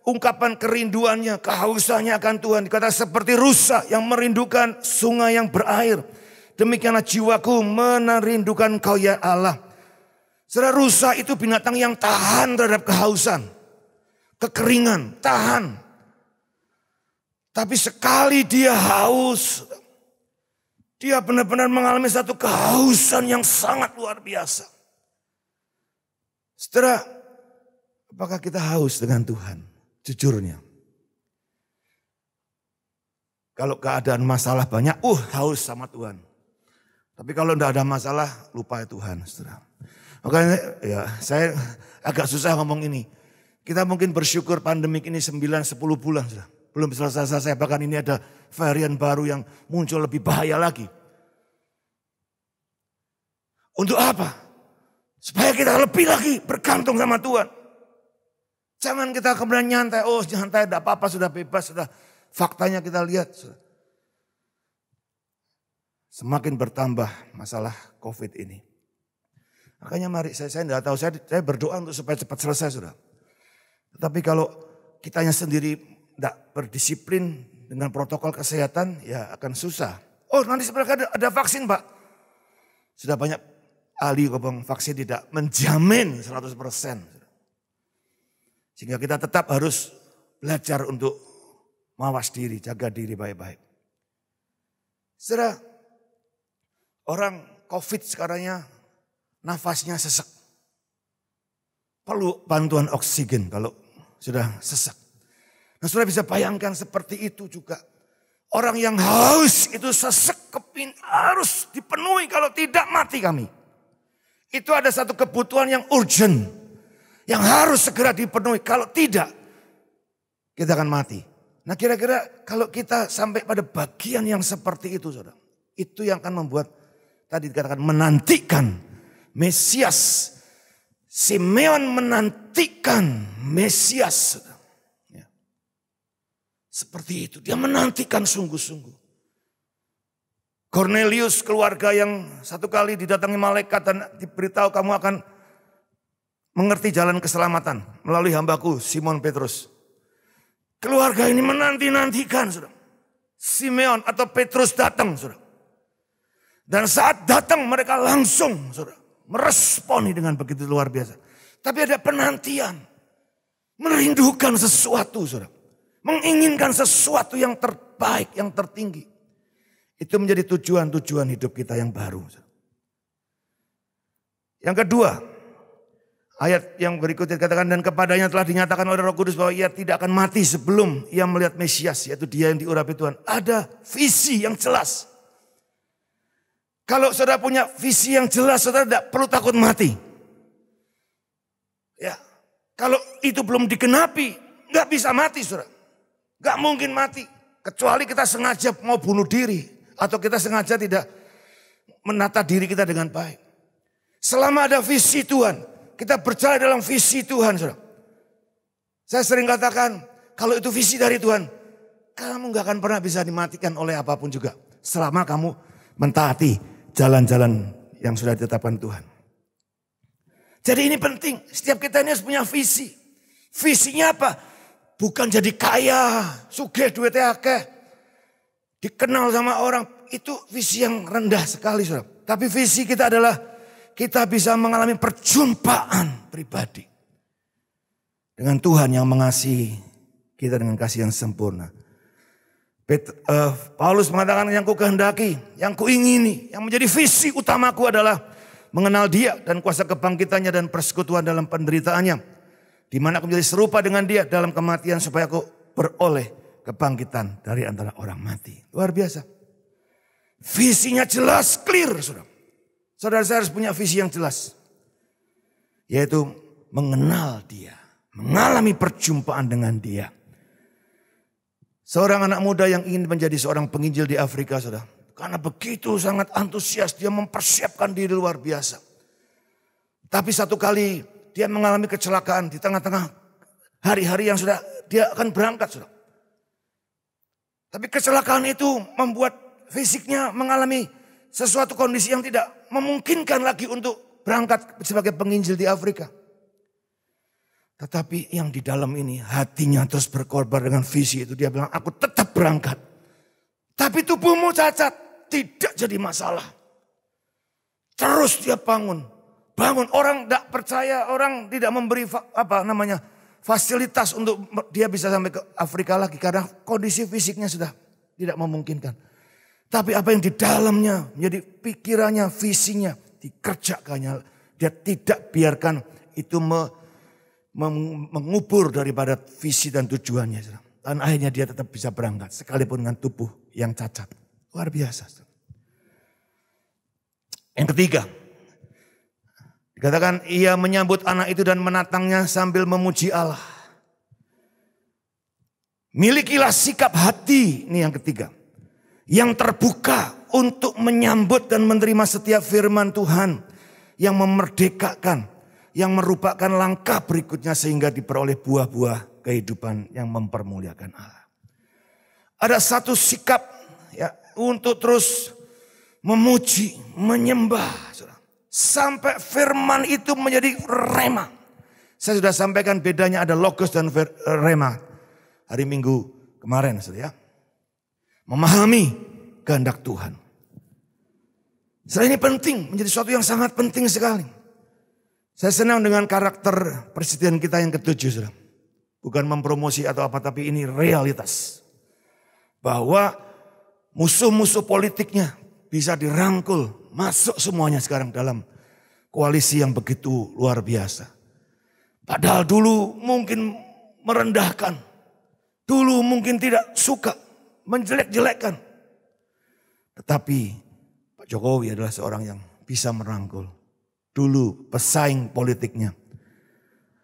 ungkapan kerinduannya, kehausannya akan Tuhan. Dikata seperti rusa yang merindukan sungai yang berair. Demikianlah jiwaku merindukan Kau ya Allah. Saudara, rusa itu binatang yang tahan terhadap kehausan. Kekeringan, tahan. Tapi sekali dia haus, dia benar-benar mengalami satu kehausan yang sangat luar biasa. Saudara, apakah kita haus dengan Tuhan? Jujurnya. Kalau keadaan masalah banyak, haus sama Tuhan. Tapi kalau tidak ada masalah, lupa Tuhan. Saudara. Makanya ya saya agak susah ngomong ini. Kita mungkin bersyukur pandemik ini 9-10 bulan. Saudara. Belum selesai-selesai, bahkan ini ada varian baru yang muncul lebih bahaya lagi. Untuk apa? Supaya kita lebih lagi bergantung sama Tuhan. Jangan kita kemudian nyantai, nyantai tidak apa-apa sudah bebas, sudah faktanya kita lihat. Semakin bertambah masalah COVID ini. Makanya mari saya tidak tahu, saya berdoa untuk supaya cepat selesai sudah. Tetapi kalau kitanya sendiri tidak berdisiplin, dengan protokol kesehatan ya akan susah. Oh nanti sebenarnya ada vaksin Pak. Sudah banyak ahli ngomong vaksin tidak menjamin 100%. Sehingga kita tetap harus belajar untuk mawas diri, jaga diri baik-baik. Saudara, orang COVID sekarangnya nafasnya sesek. Perlu bantuan oksigen kalau sudah sesak. Nah saudara bisa bayangkan seperti itu juga. Orang yang haus itu sesek kepin harus dipenuhi, kalau tidak mati kami. Itu ada satu kebutuhan yang urgent. Yang harus segera dipenuhi, kalau tidak kita akan mati. Nah kira-kira kalau kita sampai pada bagian yang seperti itu saudara. Itu yang akan membuat tadi dikatakan menantikan Mesias. Simeon menantikan Mesias. Ya. Seperti itu, dia menantikan sungguh-sungguh. Cornelius, keluarga yang satu kali didatangi malaikat dan diberitahu kamu akan mengerti jalan keselamatan melalui hambaku Simon Petrus. Keluarga ini menanti-nantikan saudara. Simeon atau Petrus datang saudara. Dan saat datang mereka langsung saudara meresponi dengan begitu luar biasa. Tapi ada penantian. Merindukan sesuatu saudara. Menginginkan sesuatu yang terbaik, yang tertinggi. Itu menjadi tujuan-tujuan hidup kita yang baru. Saudara. Yang kedua, ayat yang berikutnya dikatakan, dan kepadanya telah dinyatakan oleh Roh Kudus bahwa ia tidak akan mati sebelum ia melihat Mesias, yaitu dia yang diurapi Tuhan. Ada visi yang jelas. Kalau saudara punya visi yang jelas, saudara tidak perlu takut mati. Ya, kalau itu belum digenapi, nggak bisa mati, saudara. Nggak mungkin mati, kecuali kita sengaja mau bunuh diri atau kita sengaja tidak menata diri kita dengan baik. Selama ada visi Tuhan, kita berjalan dalam visi Tuhan, saudara. Saya sering katakan, kalau itu visi dari Tuhan, kamu nggak akan pernah bisa dimatikan oleh apapun juga. Selama kamu mentaati jalan-jalan yang sudah ditetapkan Tuhan. Jadi ini penting, setiap kita ini harus punya visi. Visinya apa? Bukan jadi kaya, sugih duitnya akeh, dikenal sama orang. Itu visi yang rendah sekali, saudara. Tapi visi kita adalah kita bisa mengalami perjumpaan pribadi dengan Tuhan yang mengasihi kita dengan kasih yang sempurna. Paulus mengatakan, yang ku kehendaki, yang ku ingini, yang menjadi visi utamaku adalah mengenal Dia dan kuasa kebangkitannya dan persekutuan dalam penderitaannya. Di mana aku menjadi serupa dengan Dia dalam kematian supaya aku beroleh kebangkitan dari antara orang mati. Luar biasa. Visinya jelas, clear, saudara. Saudara saya harus punya visi yang jelas. Yaitu mengenal Dia. Mengalami perjumpaan dengan Dia. Seorang anak muda yang ingin menjadi seorang penginjil di Afrika, saudara. Karena begitu sangat antusias, dia mempersiapkan diri luar biasa. Tapi satu kali dia mengalami kecelakaan di tengah-tengah hari-hari yang sudah dia akan berangkat, saudara. Tapi kecelakaan itu membuat fisiknya mengalami sesuatu kondisi yang tidak memungkinkan lagi untuk berangkat sebagai penginjil di Afrika. Tetapi yang di dalam ini hatinya terus berkorban dengan visi itu. Dia bilang, aku tetap berangkat. Tapi tubuhmu cacat, tidak jadi masalah. Terus dia bangun. Orang tidak percaya, orang tidak memberi fasilitas untuk dia bisa sampai ke Afrika lagi. Karena kondisi fisiknya sudah tidak memungkinkan. Tapi apa yang di dalamnya menjadi pikirannya, visinya dikerjakannya. Dia tidak biarkan itu mengubur daripada visi dan tujuannya. Dan akhirnya dia tetap bisa berangkat sekalipun dengan tubuh yang cacat. Luar biasa. Yang ketiga, dikatakan ia menyambut anak itu dan menatangnya sambil memuji Allah. Milikilah sikap hati, ini yang ketiga, yang terbuka untuk menyambut dan menerima setiap firman Tuhan yang memerdekakan, yang merupakan langkah berikutnya sehingga diperoleh buah-buah kehidupan yang mempermuliakan Allah. Ada satu sikap ya untuk terus memuji, menyembah, sampai firman itu menjadi rema. Saya sudah sampaikan bedanya ada logos dan rema hari Minggu kemarin, ya. memahami kehendak Tuhan. Selain ini penting, menjadi sesuatu yang sangat penting sekali. Saya senang dengan karakter presiden kita yang ke-7, saudara. Bukan mempromosi atau apa, tapi ini realitas. Bahwa musuh-musuh politiknya bisa dirangkul, masuk semuanya sekarang dalam koalisi yang begitu luar biasa. Padahal dulu mungkin merendahkan, dulu mungkin tidak suka, menjelek-jelekkan. Tetapi Pak Jokowi adalah seorang yang bisa merangkul. Dulu pesaing politiknya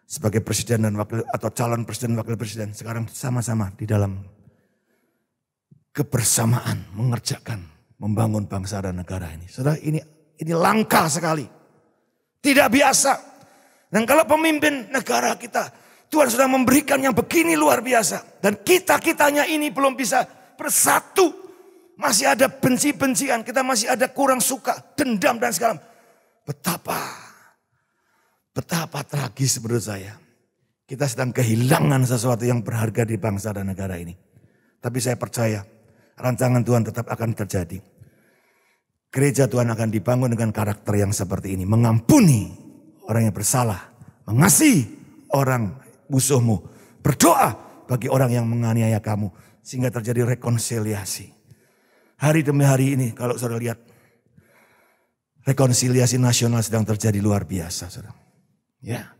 sebagai presiden dan wakil atau calon presiden wakil presiden, sekarang sama-sama di dalam kebersamaan mengerjakan, membangun bangsa dan negara ini. Saudara, ini langka sekali. Tidak biasa. Dan kalau pemimpin negara kita, Tuhan sudah memberikan yang begini luar biasa. Dan kita-kitanya ini belum bisa bersatu. Masih ada benci-bencian, kita masih ada kurang suka, dendam dan segala. Betapa tragis menurut saya. Kita sedang kehilangan sesuatu yang berharga di bangsa dan negara ini. Tapi saya percaya rancangan Tuhan tetap akan terjadi. Gereja Tuhan akan dibangun dengan karakter yang seperti ini. Mengampuni orang yang bersalah. Mengasihi orang musuhmu. Berdoa bagi orang yang menganiaya kamu. Sehingga terjadi rekonsiliasi. Hari demi hari ini kalau saudara lihat. Rekonsiliasi nasional sedang terjadi luar biasa, saudara. Ya,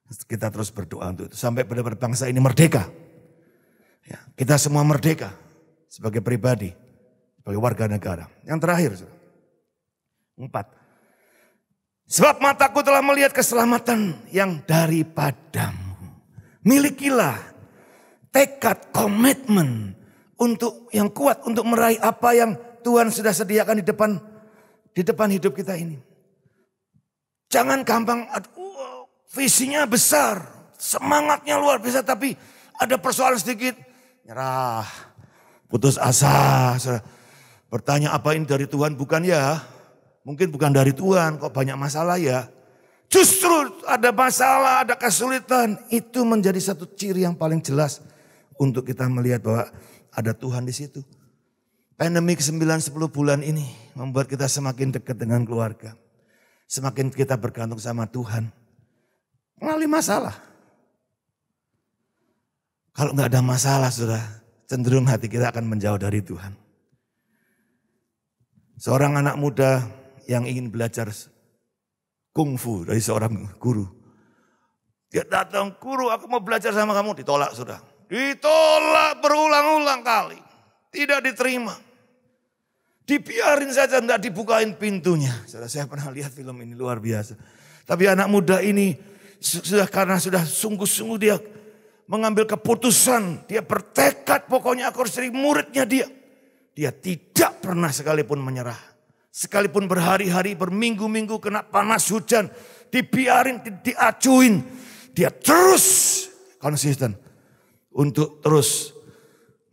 kita terus berdoa untuk itu. Sampai benar-benar bangsa ini merdeka. Ya, kita semua merdeka. Sebagai pribadi. Sebagai warga negara. Yang terakhir, saudara. 4. Sebab mataku telah melihat keselamatan yang daripadamu. Milikilah tekad, komitmen untuk yang kuat untuk meraih apa yang Tuhan sudah sediakan di depan hidup kita ini. Jangan gampang, visinya besar, semangatnya luar biasa, tapi ada persoalan sedikit, nyerah, putus asa. Bertanya apa ini dari Tuhan? Bukan ya. Mungkin bukan dari Tuhan, kok banyak masalah ya. Justru ada masalah, ada kesulitan. Itu menjadi satu ciri yang paling jelas untuk kita melihat bahwa ada Tuhan di situ. Pandemi 9-10 bulan ini membuat kita semakin dekat dengan keluarga. Semakin kita bergantung sama Tuhan. Melalui masalah. Kalau nggak ada masalah, sudah cenderung hati kita akan menjauh dari Tuhan. Seorang anak muda yang ingin belajar kungfu dari seorang guru. Dia datang, guru aku mau belajar sama kamu. Ditolak sudah. Ditolak berulang-ulang kali. Tidak diterima. Dibiarin saja, tidak dibukain pintunya. Saya pernah lihat film ini luar biasa. Tapi anak muda ini karena sudah sungguh-sungguh dia mengambil keputusan. Dia bertekad pokoknya aku harus jadi muridnya dia. Dia tidak pernah sekalipun menyerah. Sekalipun berhari-hari, berminggu-minggu kena panas hujan. Dibiarin, diacuin. Dia terus konsisten. Untuk terus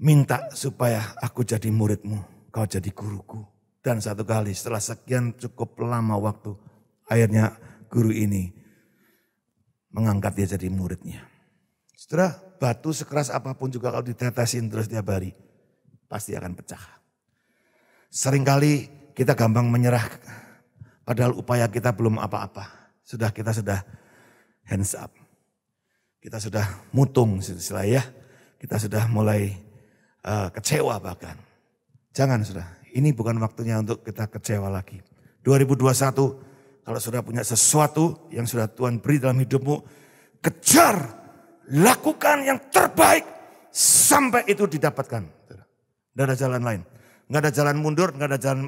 minta supaya aku jadi muridmu. Kau jadi guruku. Dan satu kali setelah sekian cukup lama waktu. Akhirnya guru ini mengangkat dia jadi muridnya. Setelah batu sekeras apapun juga kalau ditetesin terus tiap hari. Pasti akan pecah. Seringkali kita gampang menyerah. Padahal upaya kita belum apa-apa. Kita sudah hands up. Kita sudah mutung istilah ya. Kita sudah mulai kecewa bahkan. Jangan sudah. Ini bukan waktunya untuk kita kecewa lagi. 2021 kalau sudah punya sesuatu yang sudah Tuhan beri dalam hidupmu. Kejar. Lakukan yang terbaik. Sampai itu didapatkan. Tidak ada jalan lain. Nggak ada jalan mundur, nggak ada jalan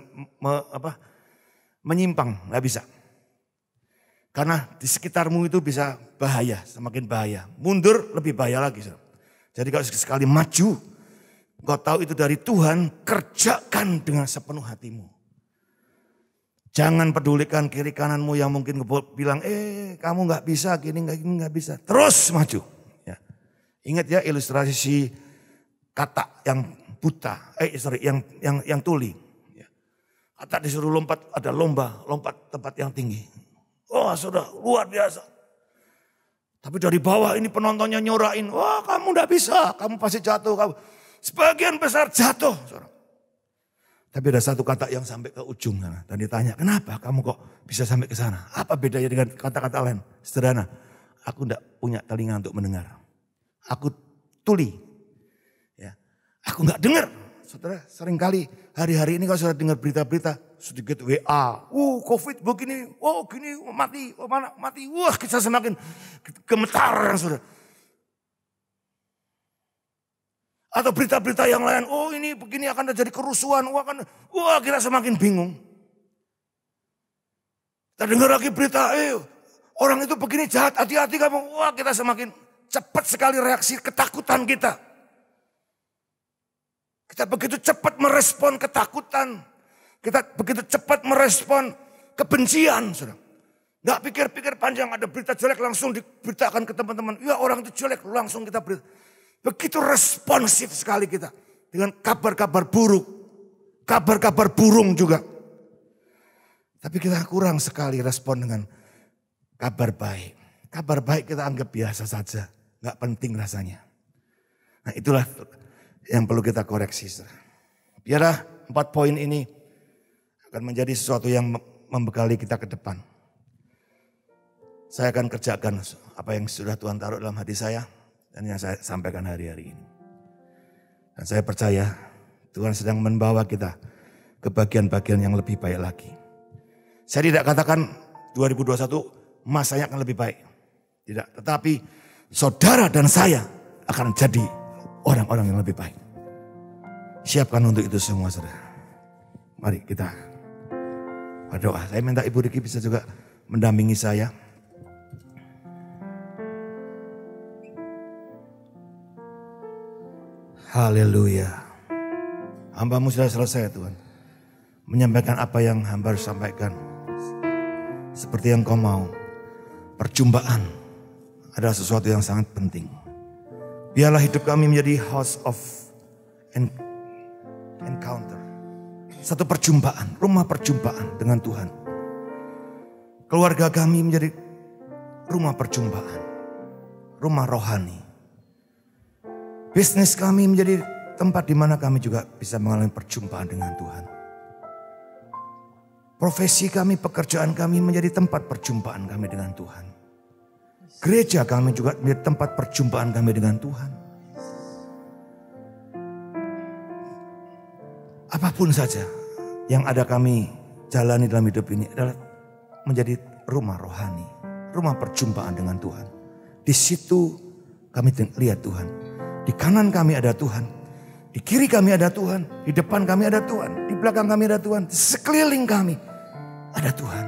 menyimpang, nggak bisa. Karena di sekitarmu itu bisa bahaya, semakin bahaya. Mundur lebih bahaya lagi. Jadi kalau sekali maju, kau tahu itu dari Tuhan, kerjakan dengan sepenuh hatimu. Jangan pedulikan kiri kananmu yang mungkin bilang, kamu nggak bisa, gini nggak bisa. Terus maju. Ya. Ingat ya ilustrasi kata yang buta, yang tuli. Kata disuruh lompat, ada lomba, lompat tempat yang tinggi. Wah sudah luar biasa. Tapi dari bawah ini penontonnya nyorain, wah kamu gak bisa, kamu pasti jatuh. Sebagian besar jatuh. Tapi ada satu kata yang sampai ke ujung sana. Dan ditanya, kenapa kamu kok bisa sampai ke sana? Apa bedanya dengan kata-kata lain? Sederhana, aku tidak punya telinga untuk mendengar. Aku tuli. Ya, aku nggak dengar. Saudara, seringkali hari-hari ini kalau saudara dengar berita-berita, sedikit WA, COVID begini, gini, mati, mana mati, kita semakin gemetar, saudara. Atau berita-berita yang lain, ini begini akan terjadi kerusuhan, kita semakin bingung. Kita dengar lagi berita, orang itu begini jahat, hati-hati kamu, kita semakin cepat sekali reaksi ketakutan kita. Kita begitu cepat merespon ketakutan. Kita begitu cepat merespon kebencian. Nggak pikir-pikir panjang, ada berita jelek langsung diberitakan ke teman-teman. Ya orang itu jelek, langsung kita berita. Begitu responsif sekali kita. Dengan kabar-kabar buruk. Kabar-kabar burung juga. Tapi kita kurang sekali respon dengan kabar baik. Kabar baik kita anggap biasa saja. Nggak penting rasanya. Nah itulah yang perlu kita koreksi. Biarlah 4 poin ini akan menjadi sesuatu yang membekali kita ke depan. Saya akan kerjakan apa yang sudah Tuhan taruh dalam hati saya dan yang saya sampaikan hari-hari ini. Dan saya percaya Tuhan sedang membawa kita ke bagian-bagian yang lebih baik lagi. Saya tidak katakan 2021 masanya akan lebih baik. Tidak, tetapi saudara dan saya akan jadi orang-orang yang lebih baik. Siapkan untuk itu semua, saudara. Mari kita berdoa. Saya minta Ibu Riki bisa juga mendampingi saya. Haleluya. Hamba-Mu sudah selesai, Tuhan. Menyampaikan apa yang hamba harus sampaikan. Seperti yang Kau mau. Perjumpaan adalah sesuatu yang sangat penting. Biarlah hidup kami menjadi house of encounter. Satu perjumpaan, rumah perjumpaan dengan Tuhan. Keluarga kami menjadi rumah perjumpaan. Rumah rohani. Bisnis kami menjadi tempat di mana kami juga bisa mengalami perjumpaan dengan Tuhan. Profesi kami, pekerjaan kami menjadi tempat perjumpaan kami dengan Tuhan. Gereja kami juga menjadi tempat perjumpaan kami dengan Tuhan. Apapun saja yang ada kami jalani dalam hidup ini adalah menjadi rumah rohani. Rumah perjumpaan dengan Tuhan. Di situ kami lihat Tuhan. Di kanan kami ada Tuhan. Di kiri kami ada Tuhan. Di depan kami ada Tuhan. Di belakang kami ada Tuhan. Di sekeliling kami ada Tuhan.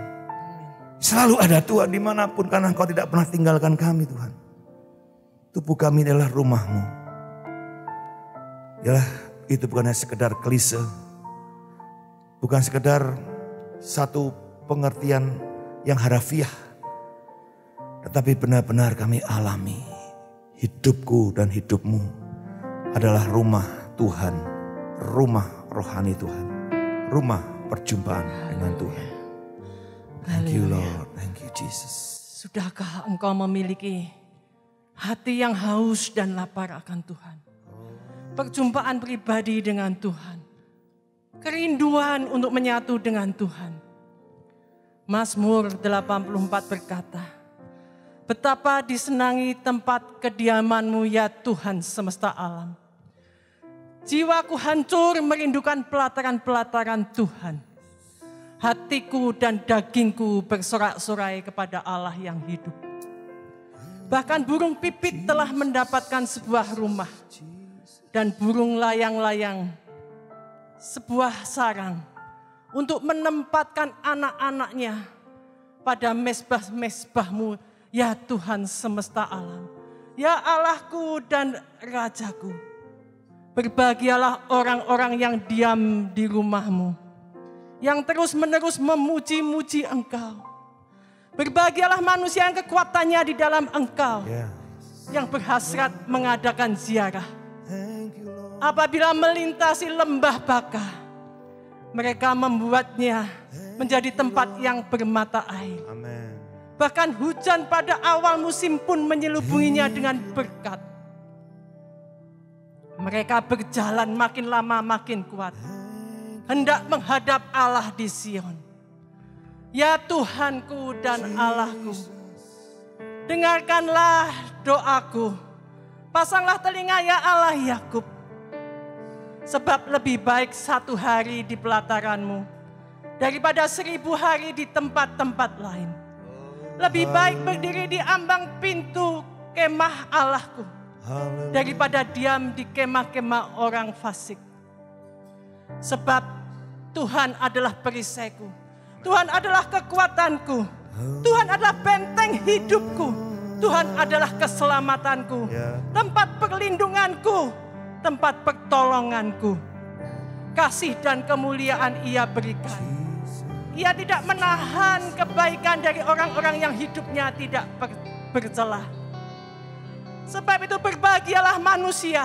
Selalu ada Tuhan dimanapun karena Engkau tidak pernah tinggalkan kami Tuhan. Tubuh kami adalah rumah-Mu. Yalah, itu bukan hanya sekedar klise. Bukan sekedar satu pengertian yang harafiah. Tetapi benar-benar kami alami. Hidupku dan hidupmu adalah rumah Tuhan. Rumah rohani Tuhan. Rumah perjumpaan dengan Tuhan. Thank you Lord, thank you Jesus. Sudahkah engkau memiliki hati yang haus dan lapar akan Tuhan? Perjumpaan pribadi dengan Tuhan. Kerinduan untuk menyatu dengan Tuhan. Mazmur 84 berkata, betapa disenangi tempat kediaman-Mu ya Tuhan semesta alam. Jiwaku hancur merindukan pelataran-pelataran Tuhan. Hatiku dan dagingku bersorak-sorai kepada Allah yang hidup. Bahkan burung pipit telah mendapatkan sebuah rumah. Dan burung layang-layang sebuah sarang. Untuk menempatkan anak-anaknya pada mezbah-mezbah-Mu ya Tuhan semesta alam. Ya Allahku dan Rajaku. Berbahagialah orang-orang yang diam di rumah-Mu. Yang terus-menerus memuji-muji Engkau. Berbahagialah manusia yang kekuatannya di dalam Engkau. Yang berhasrat mengadakan ziarah. Apabila melintasi lembah Baka, mereka membuatnya menjadi tempat yang bermata air. Bahkan hujan pada awal musim pun menyelubunginya dengan berkat. Mereka berjalan makin lama makin kuat. hendak menghadap Allah di Sion. Ya Tuhanku dan Allahku, dengarkanlah doaku. Pasanglah telinga ya Allah Yakub. Sebab lebih baik 1 hari di pelataran-Mu daripada 1000 hari di tempat-tempat lain. Lebih baik berdiri di ambang pintu kemah Allahku daripada diam di kemah-kemah orang fasik. Sebab Tuhan adalah perisaiku, Tuhan adalah kekuatanku, Tuhan adalah benteng hidupku, Tuhan adalah keselamatanku, tempat perlindunganku, tempat pertolonganku. Kasih dan kemuliaan Ia berikan. Ia tidak menahan kebaikan dari orang-orang yang hidupnya tidak bercelah. Sebab itu berbahagialah manusia,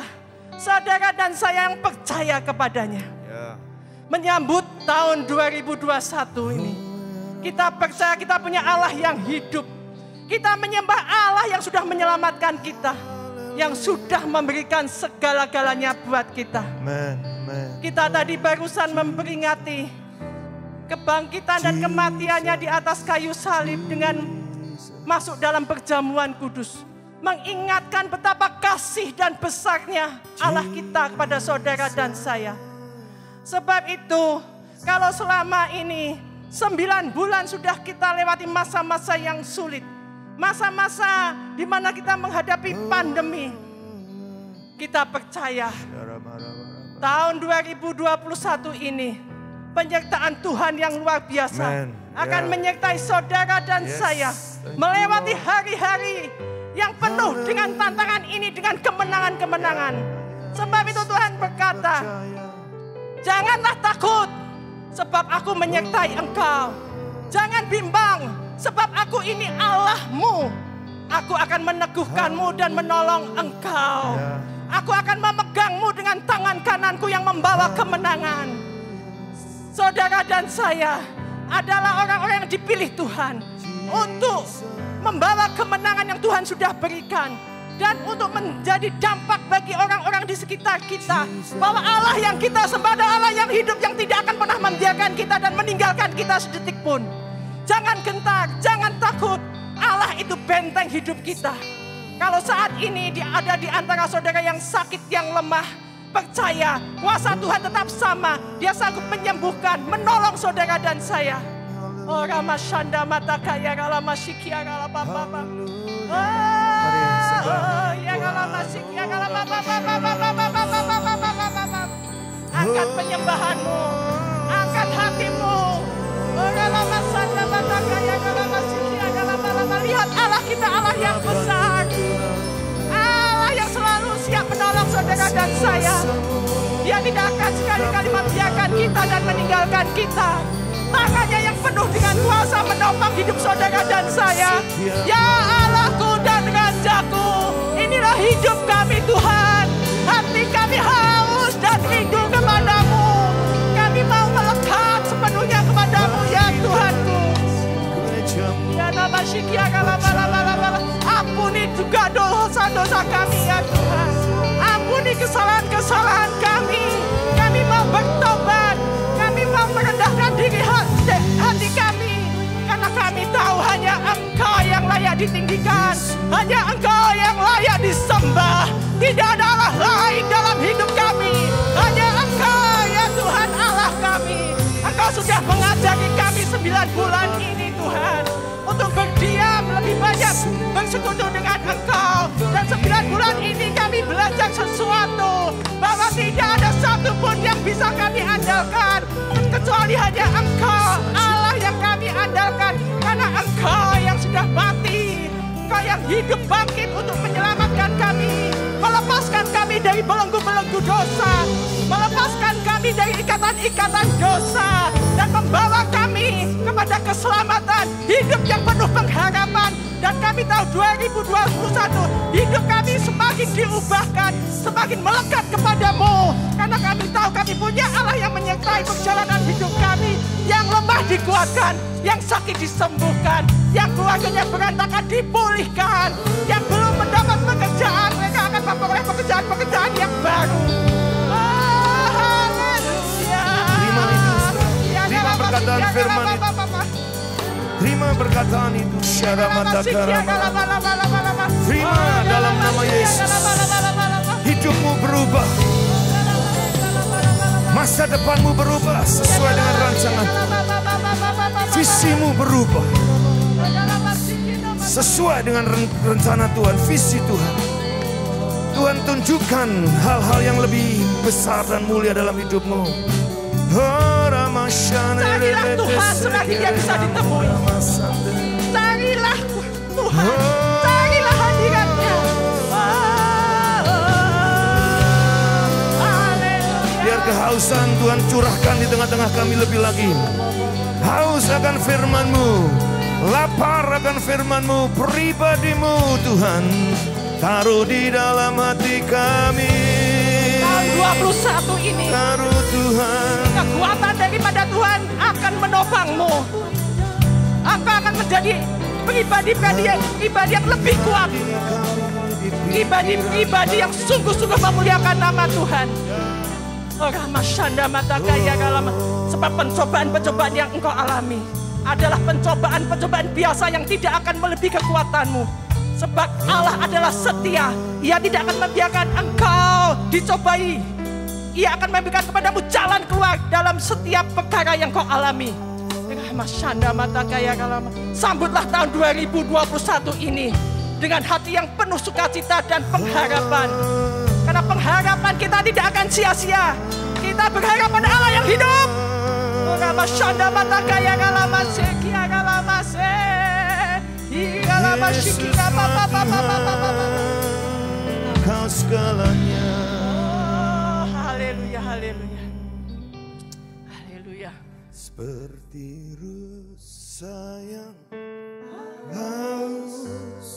saudara dan saya yang percaya kepadanya. Menyambut tahun 2021 ini, kita percaya kita punya Allah yang hidup. Kita menyembah Allah yang sudah menyelamatkan kita, yang sudah memberikan segala-galanya buat kita. Kita tadi barusan memperingati kebangkitan dan kematiannya di atas kayu salib dengan masuk dalam perjamuan kudus. Mengingatkan betapa kasih dan besarnya Allah kita kepada saudara dan saya. Sebab itu, kalau selama ini 9 bulan sudah kita lewati masa-masa yang sulit. Masa-masa di mana kita menghadapi pandemi. Kita percaya tahun 2021 ini penyertaan Tuhan yang luar biasa akan menyertai saudara dan saya melewati hari-hari yang penuh dengan tantangan ini dengan kemenangan-kemenangan. Sebab itu Tuhan berkata, janganlah takut sebab aku menyertai engkau. Jangan bimbang sebab aku ini Allahmu. Aku akan meneguhkanmu dan menolong engkau. Aku akan memegangmu dengan tangan kananku yang membawa kemenangan. Saudara dan saya adalah orang-orang yang dipilih Tuhan untuk membawa kemenangan yang Tuhan sudah berikan. Dan untuk menjadi dampak bagi orang-orang di sekitar kita. Bahwa Allah yang kita sembah adalah Allah yang hidup, yang tidak akan pernah membiarkan kita dan meninggalkan kita sedetik pun. Jangan gentar, jangan takut. Allah itu benteng hidup kita. Kalau saat ini ada di antara saudara yang sakit, yang lemah, percaya kuasa Tuhan tetap sama. Dia sanggup menyembuhkan, menolong saudara dan saya. Oh Ramashanda mata kaya rala masyikia rala baba. Angkat penyembahanmu, angkat hatimu. Lihat Allah kita, Allah yang besar, Allah yang selalu siap menolong saudara dan saya. Dia tidak akan sekali-kali membiarkan kita dan meninggalkan kita. Tangannya yang penuh dengan kuasa menopang hidup saudara dan saya. Ya Allahku dan Rajaku, inilah hidup kami Tuhan. Hati kami haus dan rindu kepadamu. Kami mau melekat sepenuhnya kepadamu ya Tuhanku. Ya Nabashikia kalabala. Ampuni juga dosa-dosa kami ya Tuhan. Ampuni kesalahan-kesalahan kami. Kami mau bertobat. Kami mau merendahkan diri hati kami. Karena kami tahu hanya Engkau yang layak ditinggikan. Hanya Engkau yang layak disembah. Tidak ada Allah lain dalam hidup kami. Hanya Engkau ya Tuhan Allah kami. Engkau sudah mengajari kami 9 bulan ini Tuhan. Untuk berdiam lebih banyak bersekutu dengan Engkau. Dan 9 bulan ini kami belajar sesuatu. Bahwa tidak ada satupun yang bisa kami andalkan. Kecuali hanya Engkau Allah yang kami andalkan. Karena Engkau yang sudah mati. Engkau yang hidup bangkit untuk menyelamatkan kami. Melepaskan kami dari belenggu-belenggu dosa. Melepaskan kami dari ikatan-ikatan dosa. Dan membawa kami kepada keselamatan. Hidup yang penuh pengharapan. Dan kami tahu 2021 hidup kami semakin diubahkan. Semakin melekat kepadamu. Karena kami tahu kami punya Allah yang menyertai perjalanan hidup kami. Yang lemah dikuatkan. Yang sakit disembuhkan. Yang keluarganya berantakan dipulihkan. Yang belum mendapat pekerjaan, mereka akan memperoleh pekerjaan-pekerjaan yang baru. Oh, haleluya. perkataan firman itu. Terima perkataan itu. Terima dalam nama Yesus. Hidupmu berubah. Masa depanmu berubah sesuai dengan rancangan. Visimu berubah sesuai dengan rencana Tuhan, visi Tuhan. Tuhan tunjukkan hal-hal yang lebih besar dan mulia dalam hidupmu. Carilah Tuhan selagi Dia bisa ditemui. Carilah Tuhan, carilah hadirat-Nya. Biar kehausan Tuhan curahkan di tengah-tengah kami lebih lagi. Haus akan firman-Mu, lapar akan firman-Mu, pribadi-Mu Tuhan. Taruh di dalam hati kami. Tahun 21 ini, taruh Tuhan. Kekuatan daripada Tuhan akan menopangmu. Engkau akan menjadi pribadi yang lebih kuat. Pribadi yang sungguh-sungguh memuliakan nama Tuhan. Sebab pencobaan-pencobaan yang engkau alami adalah pencobaan-pencobaan biasa yang tidak akan melebihi kekuatanmu. Sebab Allah adalah setia. Ia tidak akan membiarkan engkau dicobai. Ia akan memberikan kepadamu jalan keluar dalam setiap perkara yang kau alami. Sambutlah tahun 2021 ini dengan hati yang penuh sukacita dan pengharapan. Karena pengharapan kita tidak akan sia-sia. Kita berharap pada Allah yang hidup. Kau segalanya. Haleluya, haleluya. Haleluya. Seperti rusa yang haus,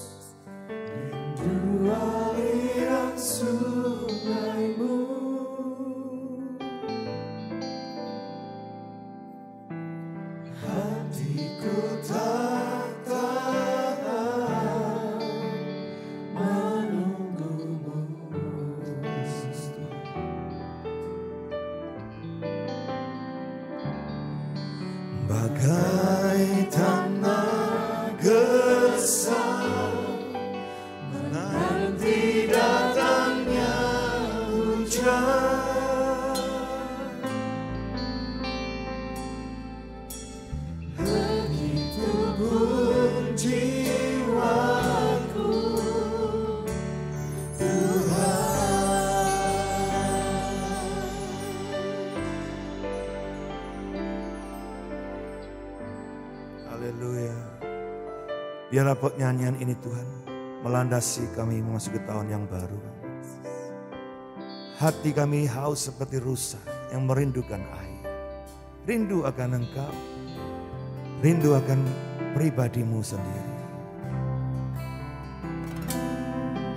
rindu aliran sungai-Mu. Hatiku tak tahan menunggu-Mu. Bagai tanah gersang menanti datangnya hujan, begitu pun jiwaku Tuhan. Haleluya. Biarlah nyanyian ini Tuhan melandasi kami memasuki tahun yang baru. Hati kami haus seperti rusa yang merindukan air. Rindu akan Engkau, rindu akan pribadi-Mu sendiri.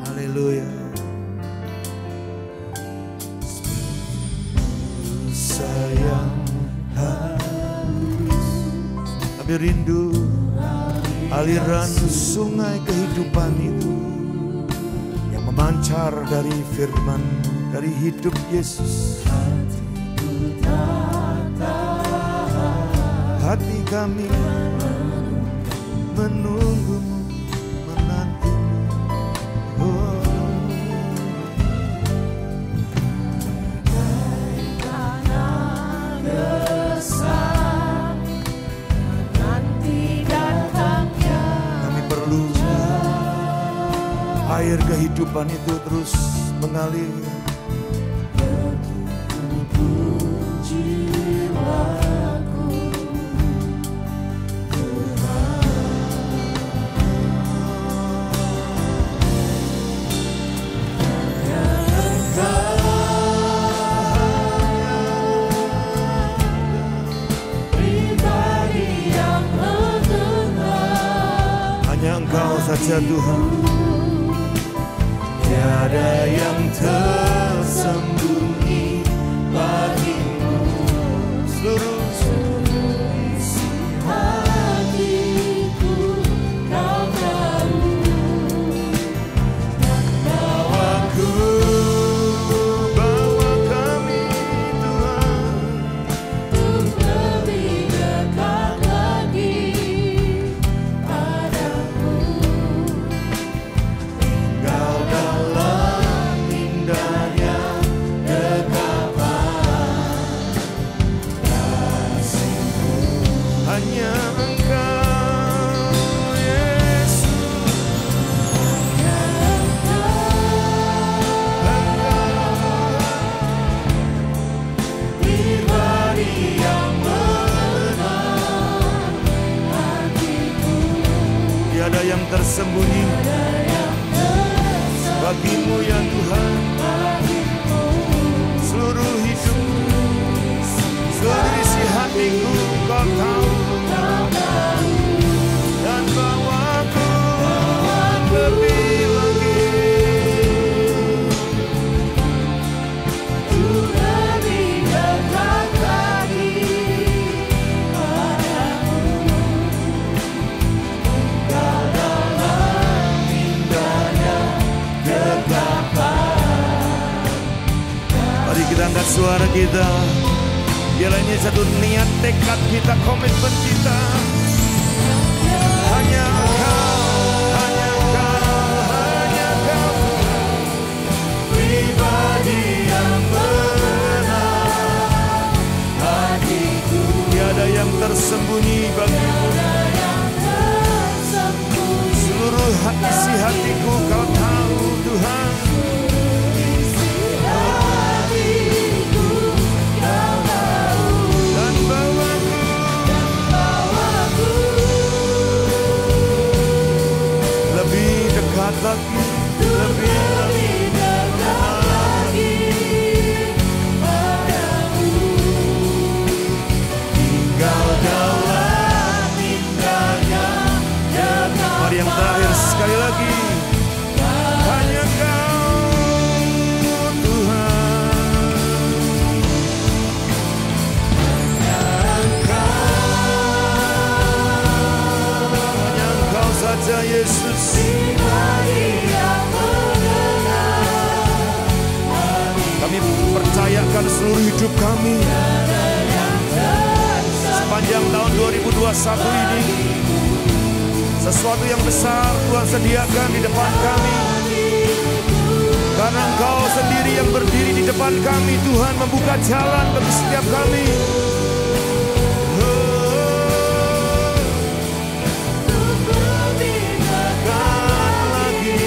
Haleluya. Rusa yang haus, tapi rindu aliran sungai kehidupan itu yang memancar dari firman, dari hidup Yesus. Hati kami menunggu-Mu, menanti-Mu. Oh. Kami perlu air kehidupan itu terus mengalir. Hanya Engkau saja Tuhan. Tiada yang tersembunyi bagimu. Seluruh isi hatiku Kau tahu. Bawaku, bawa kami Tuhan untuk lebih dekat. hanya Engkau Yesus. Pribadi yang mengenal hatiku. Tiada yang tersembunyi bagimu ya Tuhan. Seluruh hidupku, seluruh isi hatiku Kau tahu, dan bawaku lebih lagi. Untuk lebih dekat lagi padamu. Engkau dalam indahnya kegelapan. Mari kita angkat suara kita. Biarlah ini satu niat, tekad kita, komitmen kita. Hanya Engkau, hanya Engkau, hanya Engkau. Pribadi yang mengenal hatiku. Tiada yang tersembunyi bagimu. Seluruh isi hatiku Kau tahu Tuhan. Dan bawaku lebih dekat lagi, lebih dekat lagi padamu. Tinggal dalam indahnya dekat. Mari yang terakhir sekali lagi. Hanya Engkau Tuhan. Hanya Engkau saja Yesus. Pribadi yang mengenal Kami percayakan seluruh hidup kami sepanjang tahun 2021 ini. Sesuatu yang besar Tuhan sediakan di depan kami. Karena Engkau sendiri yang berdiri di depan kami, Tuhan membuka jalan bagi setiap kami. Dekat lagi.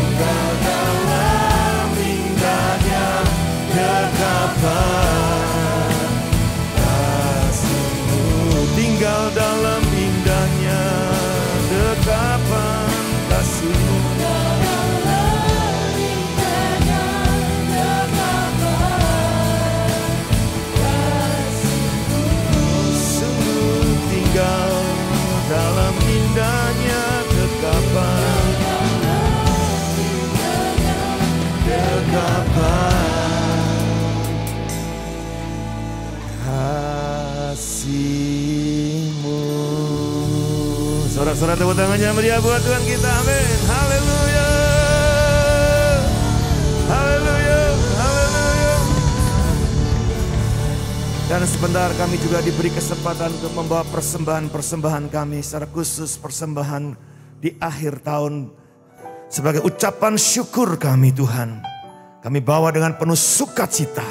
Engkau dalam indahnya dekapan kasih-Mu. Tinggal dalam indahnya dekapan kasih-Mu. Sungguh tinggal dalam indahnya dekapan. Kasih-Mu. Sorak-sorak tepuk tangannya meriah buat Tuhan kita. Amin. Haleluya. Haleluya. Haleluya. Dan sebentar kami juga diberi kesempatan untuk membawa persembahan-persembahan kami, secara khusus persembahan di akhir tahun sebagai ucapan syukur kami Tuhan. Kami bawa dengan penuh sukacita.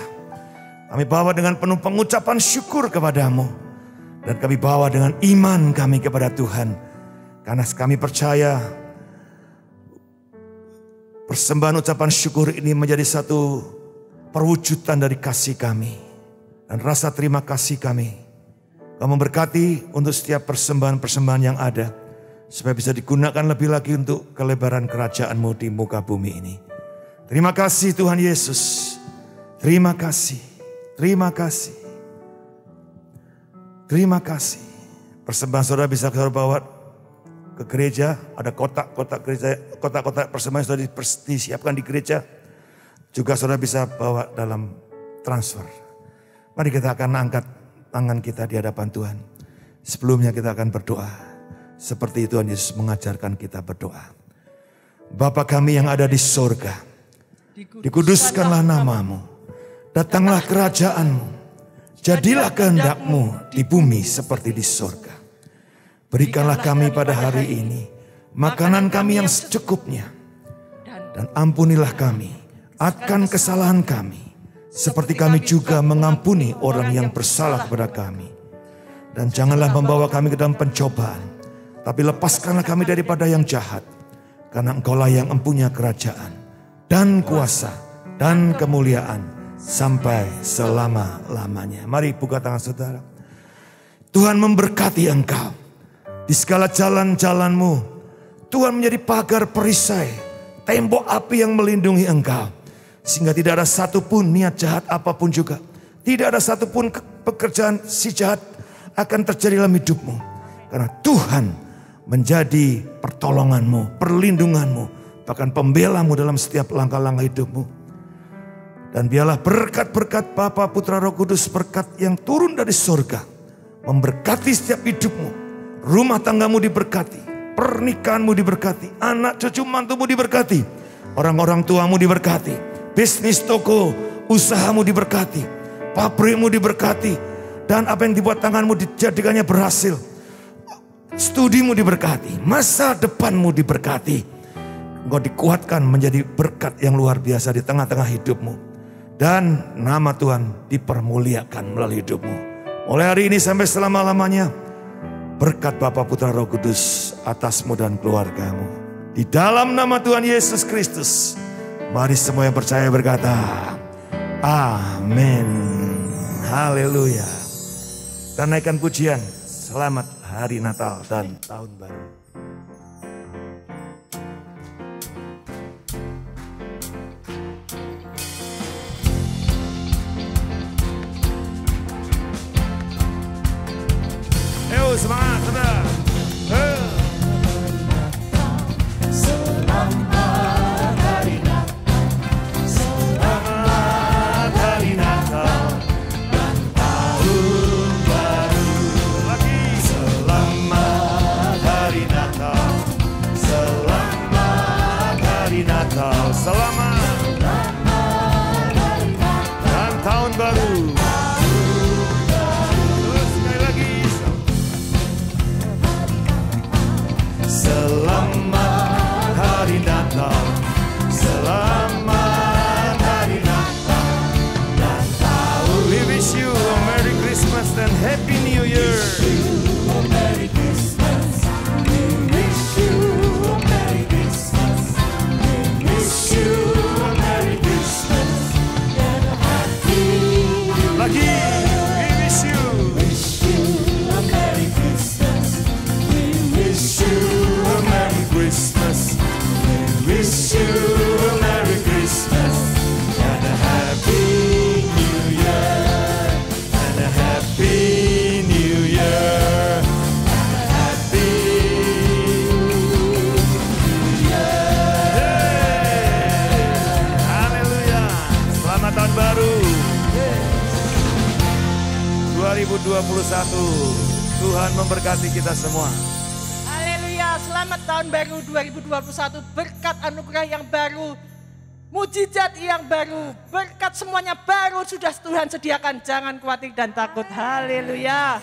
Kami bawa dengan penuh pengucapan syukur kepadamu. Dan kami bawa dengan iman kami kepada Tuhan. Karena kami percaya persembahan ucapan syukur ini menjadi satu perwujudan dari kasih kami. Dan rasa terima kasih kami. Kau memberkati untuk setiap persembahan-persembahan yang ada. Supaya bisa digunakan lebih lagi untuk kelebaran kerajaan-Mu di muka bumi ini. Terima kasih Tuhan Yesus. Terima kasih. Terima kasih. Terima kasih. Persembahan saudara bisa saudara bawa ke gereja. Ada kotak-kotak gereja, kotak-kotak persembahan sudah disiapkan di gereja. Juga saudara bisa bawa dalam transfer. Mari kita akan angkat tangan kita di hadapan Tuhan. Sebelumnya kita akan berdoa. Seperti Tuhan Yesus mengajarkan kita berdoa. Bapa kami yang ada di sorga. Dikuduskanlah namamu. Datanglah kerajaan-Mu. Jadilah kehendak-Mu di bumi seperti di sorga. Berikanlah kami pada hari ini makanan kami yang secukupnya. Dan ampunilah kami akan kesalahan kami. seperti kami juga mengampuni orang yang bersalah kepada kami. Dan janganlah membawa kami ke dalam pencobaan, tapi lepaskanlah kami daripada yang jahat. Karena Engkaulah yang mempunyai kerajaan dan kuasa dan kemuliaan sampai selama-lamanya. Mari buka tangan saudara. Tuhan memberkati engkau di segala jalan-jalanmu. Tuhan menjadi pagar perisai, tembok api yang melindungi engkau. Sehingga tidak ada satupun niat jahat apapun juga. Tidak ada satupun pekerjaan si jahat akan terjadi dalam hidupmu. Karena Tuhan menjadi pertolonganmu, perlindunganmu, bahkan pembelamu dalam setiap langkah-langkah hidupmu. Dan biarlah berkat-berkat Bapa, Putra, Roh Kudus, berkat yang turun dari surga, memberkati setiap hidupmu. Rumah tanggamu diberkati, pernikahanmu diberkati, anak cucu mantumu diberkati, orang-orang tuamu diberkati, bisnis toko usahamu diberkati, pabrikmu diberkati, dan apa yang dibuat tanganmu dijadikannya berhasil. Studimu diberkati, masa depanmu diberkati. Engkau dikuatkan menjadi berkat yang luar biasa di tengah-tengah hidupmu. Dan nama Tuhan dipermuliakan melalui hidupmu. Mulai hari ini sampai selama-lamanya, berkat Bapa, Putra, Roh Kudus atasmu dan keluargamu. Di dalam nama Tuhan Yesus Kristus, mari semua yang percaya berkata, amin. Haleluya. Dan naikkan pujian, selamat hari Natal dan Tahun Baru. Ayo semangat, saudara. Selamat hari Natal, selamat hari Natal dan Tahun Baru. Lagi. Selamat hari Natal, selamat hari Natal, Selamat hari Natal dan Tahun Baru. Terus sekali lagi. Selamat hari Natal, selamat hari Natal dan Tahun. We wish you a Merry Christmas and Happy New Year. A Merry Christmas, we wish you a Merry Christmas, we wish you a Merry Christmas and a Happy New Lagi. Year. We wish you. Wish you a Merry Christmas, we wish you a Merry Christmas, we wish you a Merry Christmas and a Happy New Year, and a Happy New Year, and a Happy New Year. Haleluya. Selamat Tahun Baru 2021. Tuhan memberkati kita semua. Haleluya, selamat tahun baru 2021, berkat anugerah yang baru, mujizat yang baru, berkat semuanya baru sudah Tuhan sediakan, jangan khawatir dan takut. Haleluya.